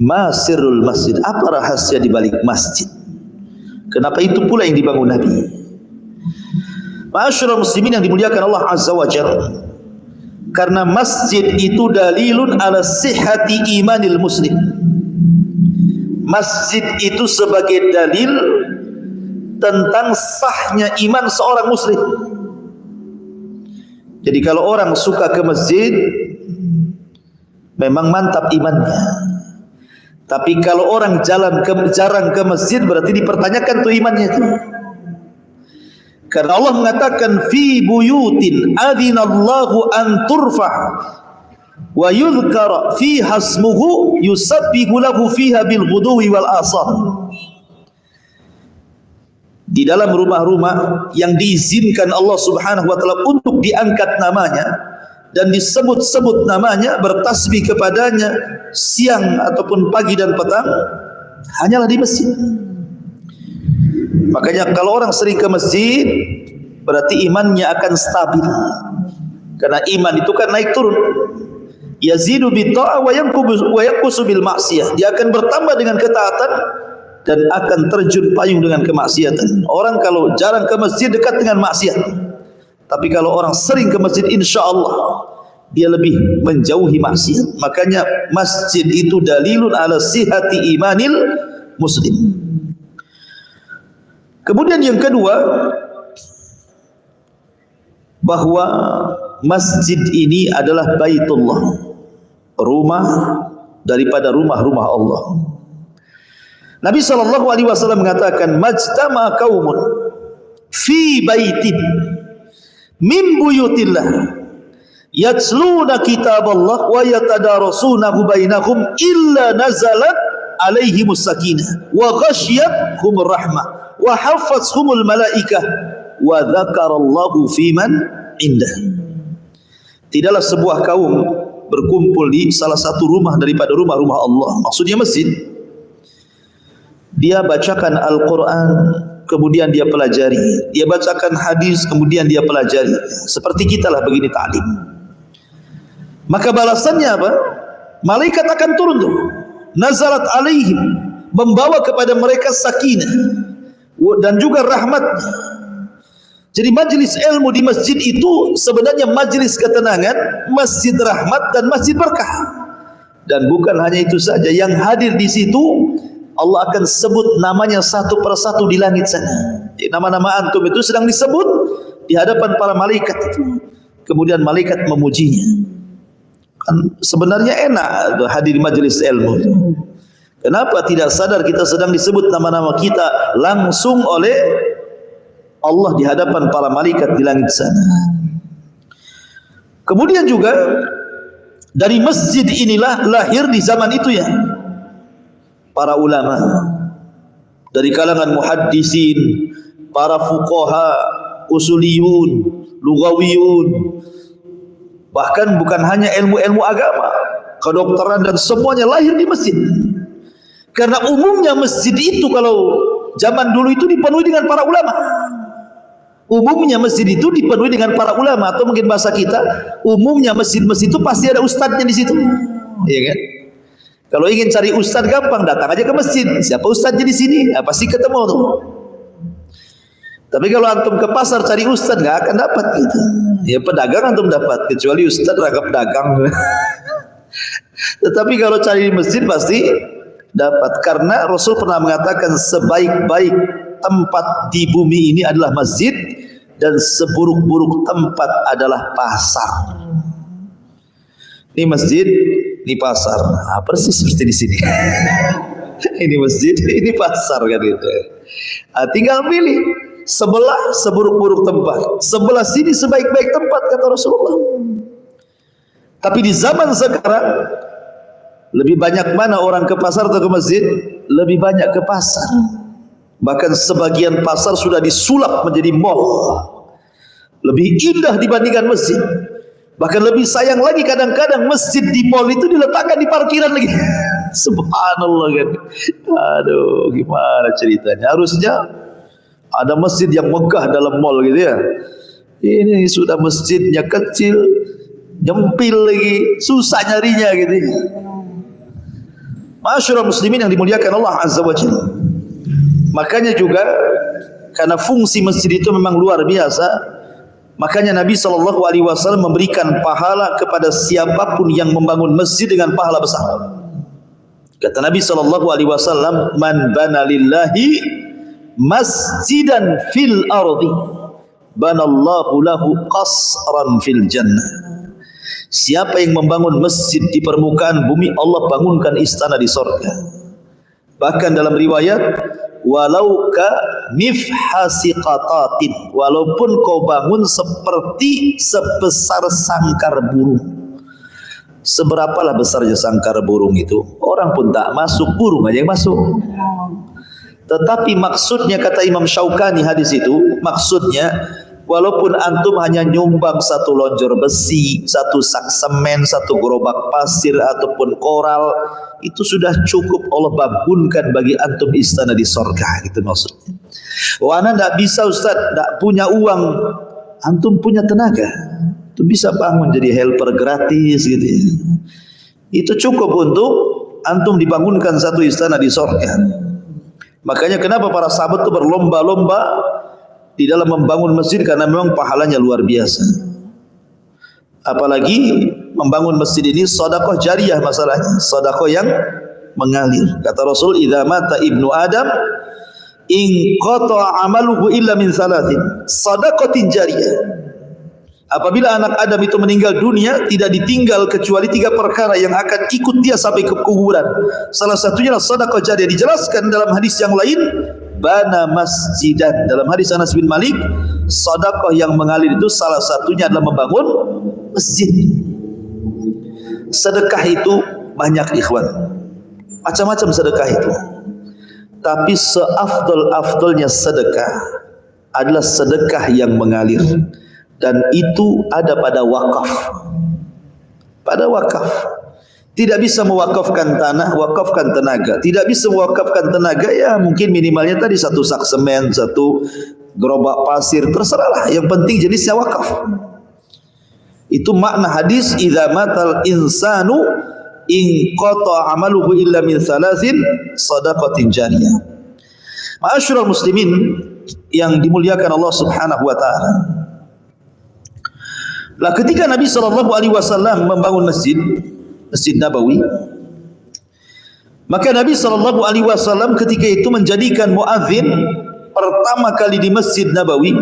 Ma sirrul masjid? Apa rahasia di balik masjid? Kenapa itu pula yang dibangun Nabi? Ma'asyiral muslimin yang dimuliakan Allah Azza wa Jalla, karena masjid itu dalilun ala sihhati imanil muslim. Masjid itu sebagai dalil tentang sahnya iman seorang muslim. Jadi kalau orang suka ke masjid, memang mantap imannya. Tapi kalau orang jarang ke masjid, berarti dipertanyakan tuh imannya itu. Karena Allah mengatakan fi buyutin adzinallahu an turfa wa yuzkara fiha ismuhu yusabbihu lahu fiha bil ghuduwi wal asal. Di dalam rumah-rumah yang diizinkan Allah Subhanahu wa taala untuk diangkat namanya dan disebut-sebut namanya, bertasbih kepadanya siang ataupun pagi dan petang, hanyalah di masjid. Makanya kalau orang sering ke masjid, berarti imannya akan stabil. Karena iman itu kan naik turun. Yazidu bitta'ah wa yanqusu bil ma'siyah. Dia akan bertambah dengan ketaatan dan akan terjun payung dengan kemaksiatan. Orang kalau jarang ke masjid, dekat dengan maksiat. Tapi kalau orang sering ke masjid, insya Allah dia lebih menjauhi maksiat. Makanya masjid itu dalilun ala sihhati imanil muslim. Kemudian yang kedua, bahwa masjid ini adalah baitullah, rumah daripada rumah-rumah Allah. Nabi SAW mengatakan, majtama qaumun fi baitin min buyutillah yatsluna kitaballah wa yatadarasunahu bainahum illa nazalat alaihimus sakinah wa ghasyiyatuhumur rahmah wa hafathumul malaikah wa dzakarallahu fiman indah. Tidaklah sebuah kaum berkumpul di salah satu rumah daripada rumah-rumah Allah, maksudnya masjid. Dia bacakan Al-Quran, kemudian dia pelajari. Dia bacakan hadis, kemudian dia pelajari. Seperti kita lah begini ta'lim. Maka balasannya apa? Malaikat akan turun tuh. Nazalat alaihim, membawa kepada mereka sakinah dan juga rahmat. Jadi majlis ilmu di masjid itu sebenarnya majlis ketenangan, masjid rahmat dan masjid berkah. Dan bukan hanya itu saja, yang hadir di situ Allah akan sebut namanya satu persatu di langit sana. Nama-nama antum itu sedang disebut di hadapan para malaikat itu. Kemudian malaikat memujinya. Kan sebenarnya enak hadir di majelis ilmu itu. Kenapa tidak sadar kita sedang disebut nama-nama kita langsung oleh Allah di hadapan para malaikat di langit sana. Kemudian juga dari masjid inilah lahir di zaman itu ya para ulama dari kalangan muhaddisin, para fuqaha, usuliyun, lugawiyun, bahkan bukan hanya ilmu-ilmu agama, kedokteran dan semuanya lahir di masjid. Karena umumnya masjid itu kalau zaman dulu itu dipenuhi dengan para ulama. Umumnya masjid itu dipenuhi dengan para ulama, atau mungkin bahasa kita, umumnya masjid-masjid itu pasti ada ustadznya di situ. Iya kan? Kalau ingin cari ustadz gampang, datang aja ke masjid. Siapa ustadznya di sini? Ya, pasti ketemu tuh. Tapi kalau antum ke pasar cari ustadz nggak akan dapat gitu. Ya pedagang antum dapat, kecuali ustadz ragap dagang. Tetapi kalau cari di masjid pasti dapat, karena Rasul pernah mengatakan sebaik-baik tempat di bumi ini adalah masjid dan seburuk-buruk tempat adalah pasar. Ini masjid, ini pasar. Nah, persis seperti di sini. Ini masjid, ini pasar kan gitu. Nah, tinggal pilih. Sebelah seburuk-buruk tempat, sebelah sini sebaik-baik tempat, kata Rasulullah. Tapi di zaman sekarang lebih banyak mana orang ke pasar atau ke masjid? Lebih banyak ke pasar. Bahkan sebagian pasar sudah disulap menjadi mall. Lebih indah dibandingkan masjid. Bahkan lebih sayang lagi kadang-kadang masjid di mall itu diletakkan di parkiran lagi. Subhanallah kan. Aduh, gimana ceritanya? Harusnya ada masjid yang megah dalam mall gitu ya. Ini sudah masjidnya kecil, nyempil lagi, susah nyarinya gitu. Masyaallah muslimin yang dimuliakan Allah Azza wa Jalla. Makanya juga karena fungsi masjid itu memang luar biasa, makanya Nabi SAW memberikan pahala kepada siapapun yang membangun masjid dengan pahala besar. Kata Nabi SAW, man bana lillahi masjidan fil ardi banallahu lahu qasran fil jannah. Siapa yang membangun masjid di permukaan bumi, Allah bangunkan istana di surga. Bahkan dalam riwayat, walau ka mifhasi qatatin, walaupun kau bangun seperti sebesar sangkar burung. Seberapalah besarnya sangkar burung itu? Orang pun tak masuk, burung aja yang masuk. Tetapi maksudnya, kata Imam Syaukani hadis itu, maksudnya walaupun antum hanya nyumbang satu lonjor besi, satu sak semen, satu gerobak pasir ataupun koral, itu sudah cukup Allah bangunkan bagi antum istana di surga, gitu maksudnya. Wah, ana enggak bisa Ustaz, enggak punya uang. Antum punya tenaga, antum bisa bangun jadi helper gratis gitu ya. Itu cukup untuk antum dibangunkan satu istana di surga. Makanya kenapa para sahabat itu berlomba-lomba di dalam membangun masjid, karena memang pahalanya luar biasa. Apalagi membangun masjid ini sedekah jariyah masalahnya, sedekah yang mengalir. Kata Rasul, idza mata ibnu Adam in qata amaluhu illa min salatin sadaqatin jariyah. Apabila anak Adam itu meninggal dunia, tidak ditinggal kecuali 3 perkara yang akan ikut dia sampai ke kuburan. Salah satunya adalah sedekah jariyah. Dijelaskan dalam hadis yang lain, bana masjidan. Dalam hadis Anas bin Malik, sedekah yang mengalir itu salah satunya adalah membangun masjid. Sedekah itu banyak ikhwan, macam-macam sedekah itu. Tapi seafdol-afdolnya sedekah adalah sedekah yang mengalir. Dan itu ada pada wakaf. Pada wakaf. Tidak bisa mewakafkan tanah, wakafkan tenaga. Tidak bisa mewakafkan tenaga, ya mungkin minimalnya tadi 1 sak semen, 1 gerobak pasir, terserahlah. Yang penting jenisnya wakaf. Itu makna hadis, idza matal insanu in qata amaluhu illa min salasin sadaqatin jariyah. Ma'asyiral muslimin yang dimuliakan Allah Subhanahu wa taala. Lah ketika Nabi SAW membangun masjid Nabawi, maka Nabi SAW ketika itu menjadikan muadzin pertama kali di Masjid Nabawi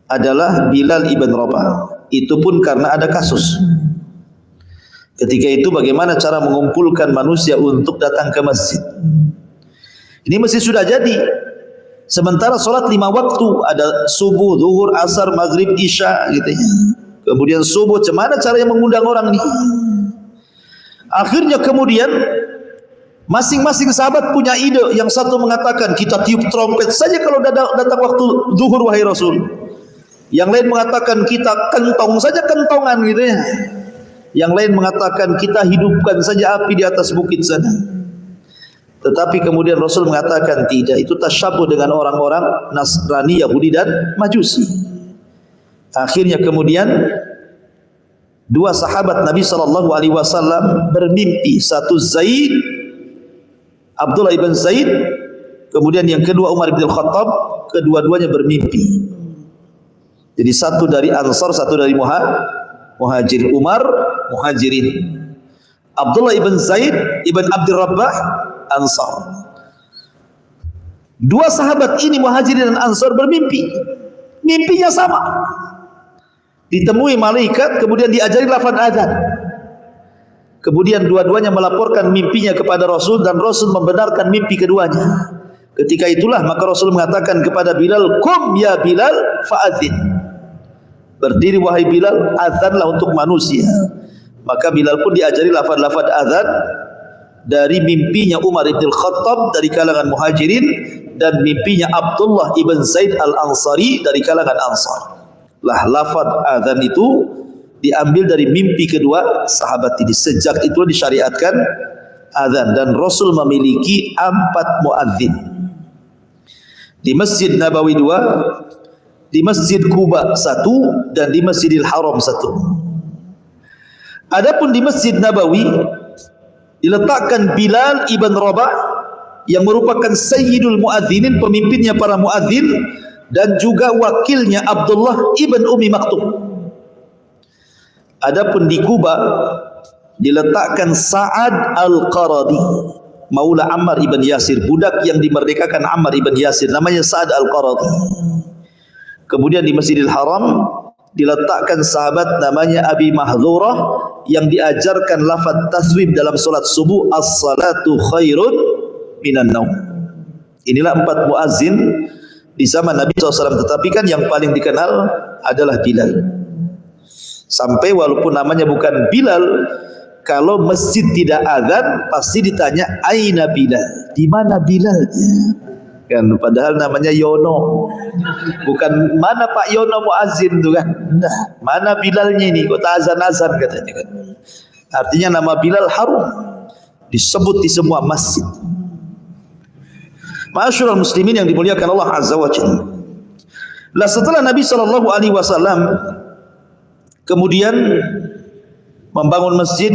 adalah Bilal ibn Rabah. Itu pun karena ada kasus. Ketika itu bagaimana cara mengumpulkan manusia untuk datang ke masjid. Ini masjid sudah jadi. Sementara sholat 5 waktu, ada subuh, zuhur, asar, maghrib, isya gitu ya. Kemudian subuh, bagaimana caranya mengundang orang ini? Akhirnya kemudian masing-masing sahabat punya ide. Yang satu mengatakan kita tiup trompet saja kalau datang waktu zuhur wahai Rasul. Yang lain mengatakan kita kentong saja, kentongan gitu ya. Yang lain mengatakan kita hidupkan saja api di atas bukit sana. Tetapi kemudian Rasul mengatakan tidak, itu tasyabuh dengan orang-orang Nasrani, Yahudi dan Majusi. Akhirnya kemudian dua sahabat Nabi SAW bermimpi, satu Zaid, Abdullah ibn Zaid, kemudian yang kedua Umar bin Khattab, kedua-duanya bermimpi. Jadi satu dari Ansar, satu dari Muhajirin. Umar Muhajirin, Abdullah ibn Zaid ibn Abdul Rabbah Ansar. Dua sahabat ini Muhajirin dan Ansar bermimpi. Mimpinya sama. Ditemui malaikat, kemudian diajari lafaz azan. Kemudian dua-duanya melaporkan mimpinya kepada Rasul dan Rasul membenarkan mimpi keduanya. Ketika itulah maka Rasul mengatakan kepada Bilal, "Qum ya Bilal fa'adzin." Berdiri wahai Bilal, azanlah untuk manusia. Maka Bilal pun diajari lafaz-lafaz azan dari mimpinya Umar ibn Khattab dari kalangan Muhajirin dan mimpinya Abdullah ibn Zaid al-Ansari dari kalangan Ansar. Lah lafaz azan itu diambil dari mimpi kedua sahabat ini. Sejak itu disyariatkan azan dan Rasul memiliki 4 muadzin. Di Masjid Nabawi 2, di Masjid Quba 1 dan di Masjidil Haram 1. Adapun di Masjid Nabawi diletakkan Bilal ibn Rabah yang merupakan sayyidul muadzinin, pemimpinnya para muadzin, dan juga wakilnya Abdullah ibn Ummi Maktum. Adapun di Kuba diletakkan Sa'ad al-Qaradi, maula Ammar ibn Yasir, budak yang dimerdekakan Ammar ibn Yasir, namanya Sa'ad al-Qaradi. Kemudian di Masjidil Haram diletakkan sahabat namanya Abi Mahdhurah yang diajarkan lafaz taswib dalam solat subuh, as-salatu khairun minan naum. Inilah 4 muazzin di zaman Nabi SAW, tetapi kan yang paling dikenal adalah Bilal. Sampai walaupun namanya bukan Bilal, kalau masjid tidak azan pasti ditanya aina Bilal, di mana Bilal? Kan padahal namanya Yono, bukan mana Pak Yono muazzin tu kan. Nah, mana Bilalnya ini kok tak azan-azan katanya kan. Artinya nama Bilal harum disebut di semua masjid. Ma'asyiral muslimin yang dimuliakan Allah Azza wa Jalla. Lah setelah Nabi SAW kemudian membangun Masjid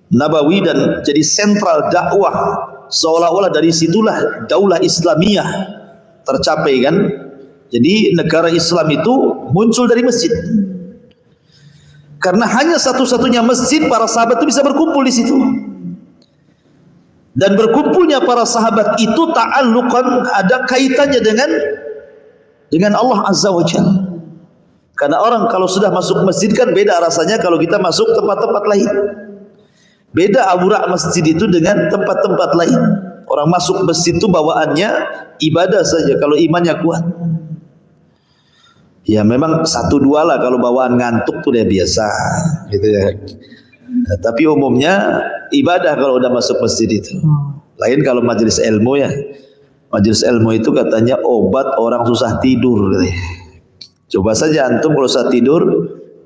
Nabawi dan jadi sentral dakwah, seolah-olah dari situlah daulah Islamiyah tercapai kan. Jadi negara Islam itu muncul dari masjid. Karena hanya satu-satunya masjid para sahabat itu bisa berkumpul di situ. Dan berkumpulnya para sahabat itu ta'alluqan, ada kaitannya dengan Allah Azza wa Jalla. Karena orang kalau sudah masuk masjid kan beda rasanya kalau kita masuk tempat-tempat lain. Beda aurat masjid itu dengan tempat-tempat lain. Orang masuk masjid itu bawaannya ibadah saja kalau imannya kuat. Ya memang 1-2 lah kalau bawaan ngantuk tuh udah biasa gitu ya. Nah, tapi umumnya ibadah kalau udah masuk masjid itu. Lain kalau majelis ilmu ya. Majelis ilmu itu katanya obat orang susah tidur katanya. Coba saja antum kalau susah tidur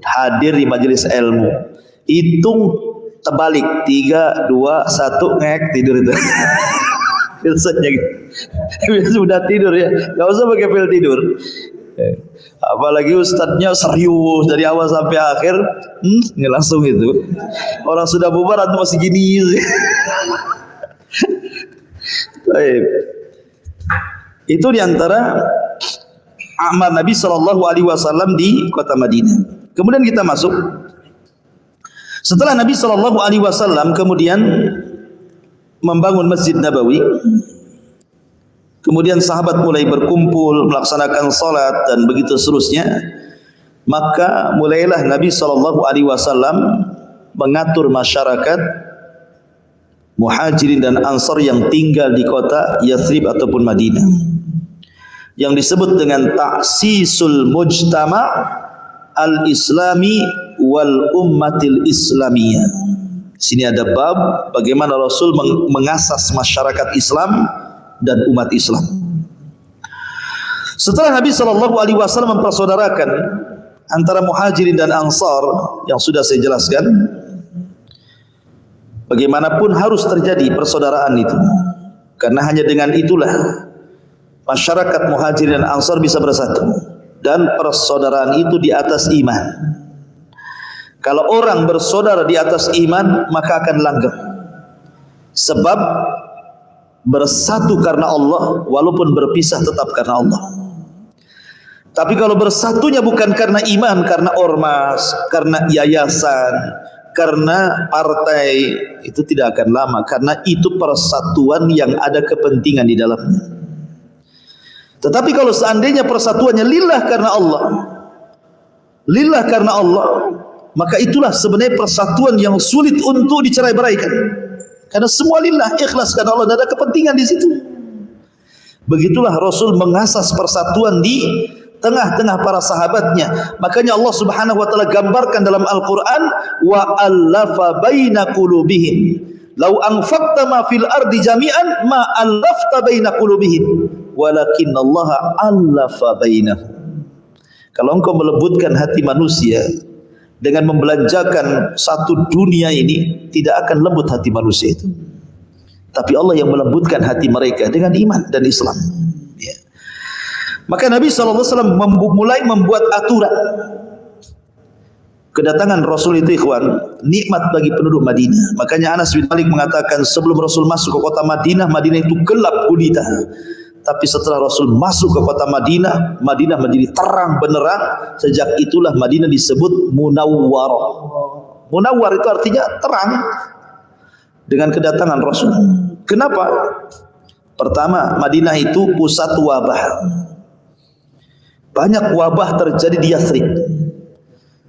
hadir di majelis ilmu. Hitung terbalik 3, 2, 1 ngek tidur itu. Biasanya gitu. Sudah tidur ya. Enggak usah pakai pil tidur. Apalagi ustadznya serius dari awal sampai akhir, langsung itu. Orang sudah bubar atau masih gini. Baik. Itu diantara amal Nabi SAW di kota Madinah. Kemudian kita masuk. Setelah Nabi SAW kemudian membangun Masjid Nabawi, kemudian sahabat mulai berkumpul melaksanakan salat dan begitu seterusnya, maka mulailah Nabi SAW mengatur masyarakat Muhajirin dan Ansar yang tinggal di kota Yathrib ataupun Madinah, yang disebut dengan ta'sisul mujtama' al-islami wal ummatil islamiyah. Sini ada bab bagaimana Rasul mengasas masyarakat Islam dan umat Islam. Setelah Nabi SAW mempersaudarakan antara Muhajirin dan Ansar yang sudah saya jelaskan, Bagaimanapun harus terjadi persaudaraan itu, karena hanya dengan itulah masyarakat Muhajirin dan Ansar bisa bersatu, dan persaudaraan itu di atas iman. Kalau orang bersaudara di atas iman, maka akan langgeng. Sebab bersatu karena Allah, walaupun berpisah tetap karena Allah. Tapi kalau bersatunya bukan karena iman, karena ormas, karena yayasan, karena partai, itu tidak akan lama, karena itu persatuan yang ada kepentingan di dalamnya. Tetapi kalau seandainya persatuannya lillah karena Allah, lillah karena Allah, maka itulah sebenarnya persatuan yang sulit untuk dicerai-beraikan. Karena semua lillah, ikhlas karena Allah, tidak ada kepentingan di situ. Begitulah Rasul mengasas persatuan di tengah-tengah para sahabatnya. Makanya Allah Subhanahu wa taala gambarkan dalam Al-Qur'an, wa allafa baina qulubihim. Lau anfaqta ma fil ardi jami'an ma allafta baina qulubihim, walakinallaha allafa bainahum. Kalau engkau melembutkan hati manusia dengan membelanjakan satu dunia ini, tidak akan lembut hati manusia itu. Tapi Allah yang melembutkan hati mereka dengan iman dan Islam. Ya. Maka Nabi SAW mulai membuat aturan. Kedatangan Rasul itu ikhwan, nikmat bagi penduduk Madinah. Makanya Anas bin Malik mengatakan, sebelum Rasul masuk ke kota Madinah, Madinah itu gelap gulita. Tapi setelah Rasul masuk ke kota Madinah, Madinah menjadi terang benderang. Sejak itulah Madinah disebut Munawwar. Munawwar itu artinya terang dengan kedatangan Rasul. Kenapa? Pertama, Madinah itu pusat wabah. Banyak wabah terjadi di Yathrib.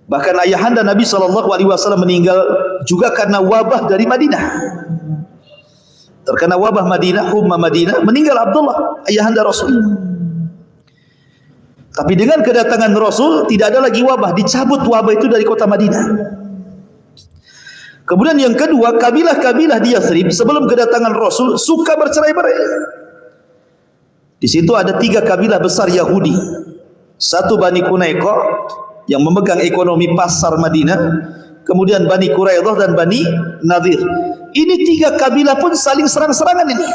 Bahkan ayahanda Nabi SAW meninggal juga karena wabah dari Madinah. Terkena wabah Madinah, Ummah Madinah, meninggal Abdullah, ayahanda Rasul. Tapi dengan kedatangan Rasul, tidak ada lagi wabah, dicabut wabah itu dari kota Madinah. Kemudian yang kedua, kabilah-kabilah di Yathrib sebelum kedatangan Rasul suka bercerai-berai. Di situ ada 3 kabilah besar Yahudi. Satu Bani Qunaiqah yang memegang ekonomi pasar Madinah, kemudian Bani Quraidah dan Bani Nadir. Ini 3 kabilah pun saling serang-serangan ini.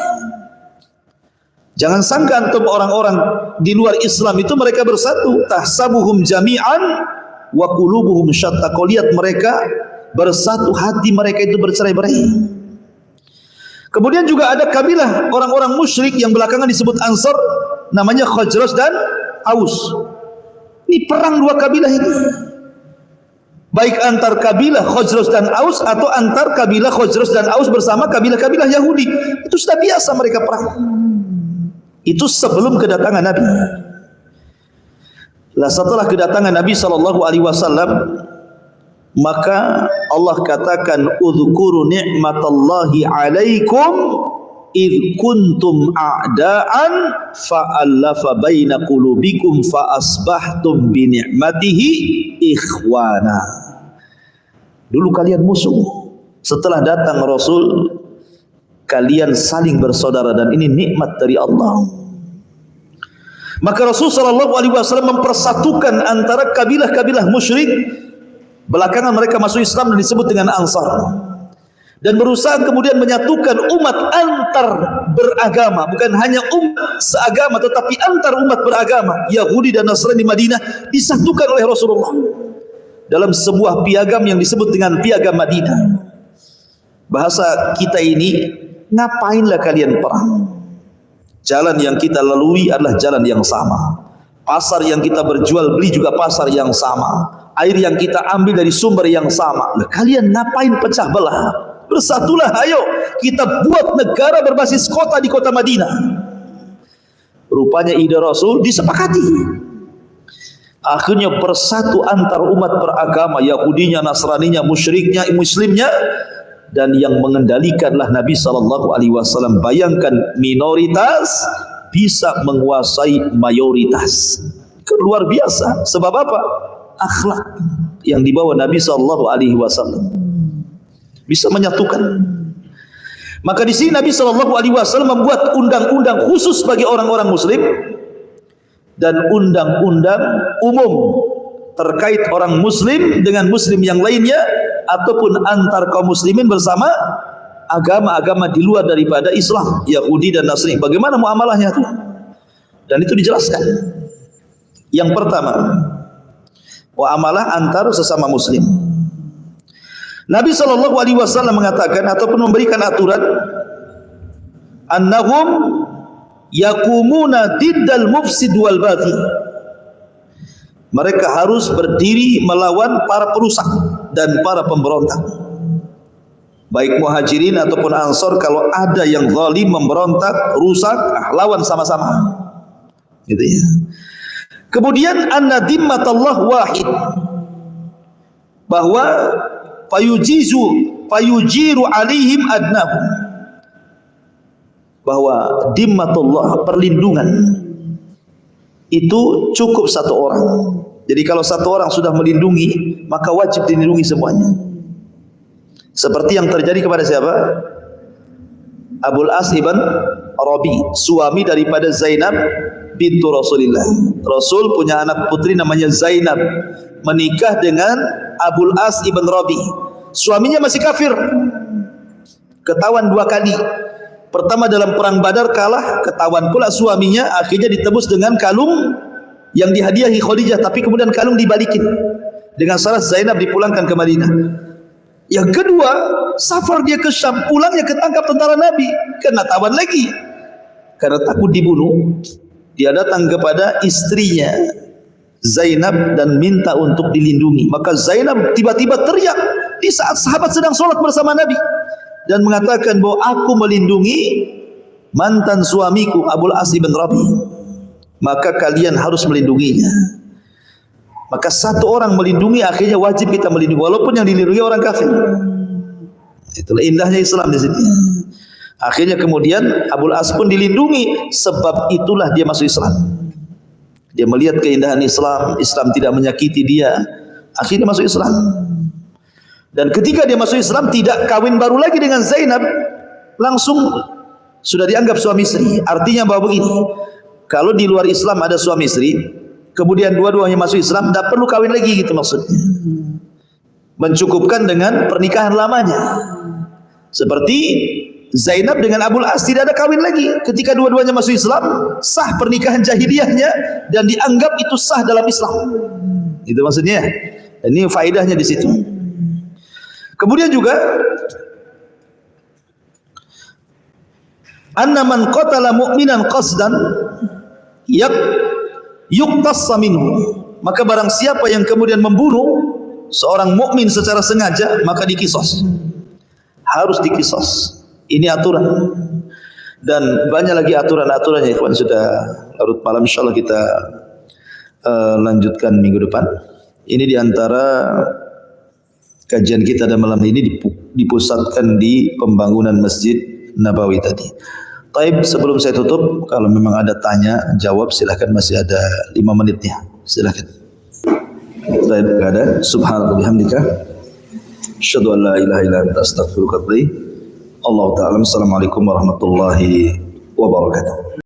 Jangan sangka antum orang-orang di luar Islam itu mereka bersatu. Tahsabuhum jami'an wa qulubuhum syatta. Kau lihat mereka bersatu, hati mereka itu bercerai-berai. Kemudian juga ada kabilah orang-orang musyrik yang belakangan disebut Ansar, namanya Khazraj dan Aus. Ini perang 2 kabilah ini. Baik antar kabilah Khazraj dan Aus atau antar kabilah Khazraj dan Aus bersama kabilah-kabilah Yahudi. Itu sudah biasa mereka perang. Itu sebelum kedatangan Nabi. Lah setelah kedatangan Nabi SAW, maka Allah katakan, "Udzkuru ni'matallahi 'alaikum id kuntum a'da'an fa'allafa baina qulubikum fa asbahtum bi ni'matihi ikhwana." Dulu kalian musuh, setelah datang Rasul kalian saling bersaudara, dan ini nikmat dari Allah. Maka Rasul SAW mempersatukan antara kabilah-kabilah musyrik. Belakangan mereka masuk Islam dan disebut dengan Ansar, dan berusaha kemudian menyatukan umat antar beragama, bukan hanya umat seagama tetapi antar umat beragama. Yahudi dan Nasrani di Madinah disatukan oleh Rasulullah dalam sebuah piagam yang disebut dengan Piagam Madinah. Bahasa kita ini, ngapainlah kalian perang? Jalan yang kita lalui adalah jalan yang sama. Pasar yang kita berjual beli juga pasar yang sama. Air yang kita ambil dari sumber yang sama. Nah, kalian ngapain pecah belah? Bersatulah, ayo kita buat negara berbasis kota di kota Madinah. Rupanya ide Rasul disepakati. Akhirnya bersatu antar umat beragama, Yahudinya, Nasraninya, musyriknya, Muslimnya, dan yang mengendalikanlah Nabi SAW. Bayangkan, minoritas bisa menguasai mayoritas. Luar biasa. Sebab apa? Akhlak yang dibawa Nabi SAW bisa menyatukan. Maka di sini Nabi SAW membuat undang-undang khusus bagi orang-orang Muslim dan undang-undang umum terkait orang Muslim dengan Muslim yang lainnya, ataupun antar kaum Muslimin bersama agama-agama di luar daripada Islam, Yahudi dan Nasrani. Bagaimana muamalahnya itu? Dan itu dijelaskan. Yang pertama, muamalah antar sesama muslim. Nabi SAW mengatakan ataupun memberikan aturan, annahum yakumuna diddal mufsid wal baghi. Mereka harus berdiri melawan para perusak dan para pemberontak. Baik muhajirin ataupun ansor, kalau ada yang zalim, memberontak, rusak, lawan sama-sama. Gitu ya. Kemudian anna dimmatallah wahid, bahwa fayujiru alaihim adnahum, bahwa dimmatullah, perlindungan itu cukup satu orang. Jadi kalau satu orang sudah melindungi, maka wajib dilindungi semuanya. Seperti yang terjadi kepada siapa? Abul As ibn Rabi, suami daripada Zainab bintu Rasulullah. Rasul punya anak putri namanya Zainab, menikah dengan Abul As ibn Rabi. Suaminya masih kafir, ketahuan dua kali. Pertama dalam perang Badar kalah, ketahuan pula suaminya, akhirnya ditebus dengan kalung yang dihadiahi Khadijah, tapi kemudian kalung dibalikin dengan syarat Zainab dipulangkan ke Madinah. Yang kedua, safar dia ke Syam, pulangnya ketangkap tentara Nabi, kena tawan lagi. Karena takut dibunuh, dia datang kepada istrinya Zainab dan minta untuk dilindungi. Maka Zainab tiba-tiba teriak di saat sahabat sedang sholat bersama Nabi dan mengatakan bahwa aku melindungi mantan suamiku Abul As ibn Rabi, maka kalian harus melindunginya. Maka satu orang melindungi, akhirnya wajib kita melindungi walaupun yang dilindungi orang kafir. Itulah indahnya Islam di sini. Akhirnya kemudian Abul As pun dilindungi, sebab itulah dia masuk Islam. Dia melihat keindahan Islam, Islam tidak menyakiti dia, akhirnya masuk Islam. Dan ketika dia masuk Islam, tidak kawin baru lagi dengan Zainab, langsung sudah dianggap suami istri. Artinya bahwa begini, kalau di luar Islam ada suami istri, kemudian dua-duanya masuk Islam, tidak perlu kawin lagi, gitu maksudnya. Mencukupkan dengan pernikahan lamanya. Seperti Zainab dengan Abul As, tidak ada kawin lagi. Ketika dua-duanya masuk Islam, sah pernikahan jahiliyahnya dan dianggap itu sah dalam Islam. Itu maksudnya. Ini faedahnya di situ. Kemudian juga anna man qatala mu'minan qasdan yuqtassa minhu, maka barang siapa yang kemudian membunuh seorang mukmin secara sengaja, maka dikisos, harus dikisos. Ini aturan, dan banyak lagi aturan-aturannya. Ikhwan, sudah larut malam, insyaallah kita lanjutkan minggu depan. Ini diantara kajian kita dan malam ini dipusatkan di pembangunan Masjid Nabawi tadi. Taib, sebelum saya tutup, kalau memang ada tanya jawab silahkan, masih ada 5 menitnya, silahkan. Taib, enggak ada. Subhanallah bihamdika, asyhadu an la ilaha illa anta astaghfiruka wa atubu ilaik. Allah ta'ala. Assalamualaikum warahmatullahi wabarakatuh.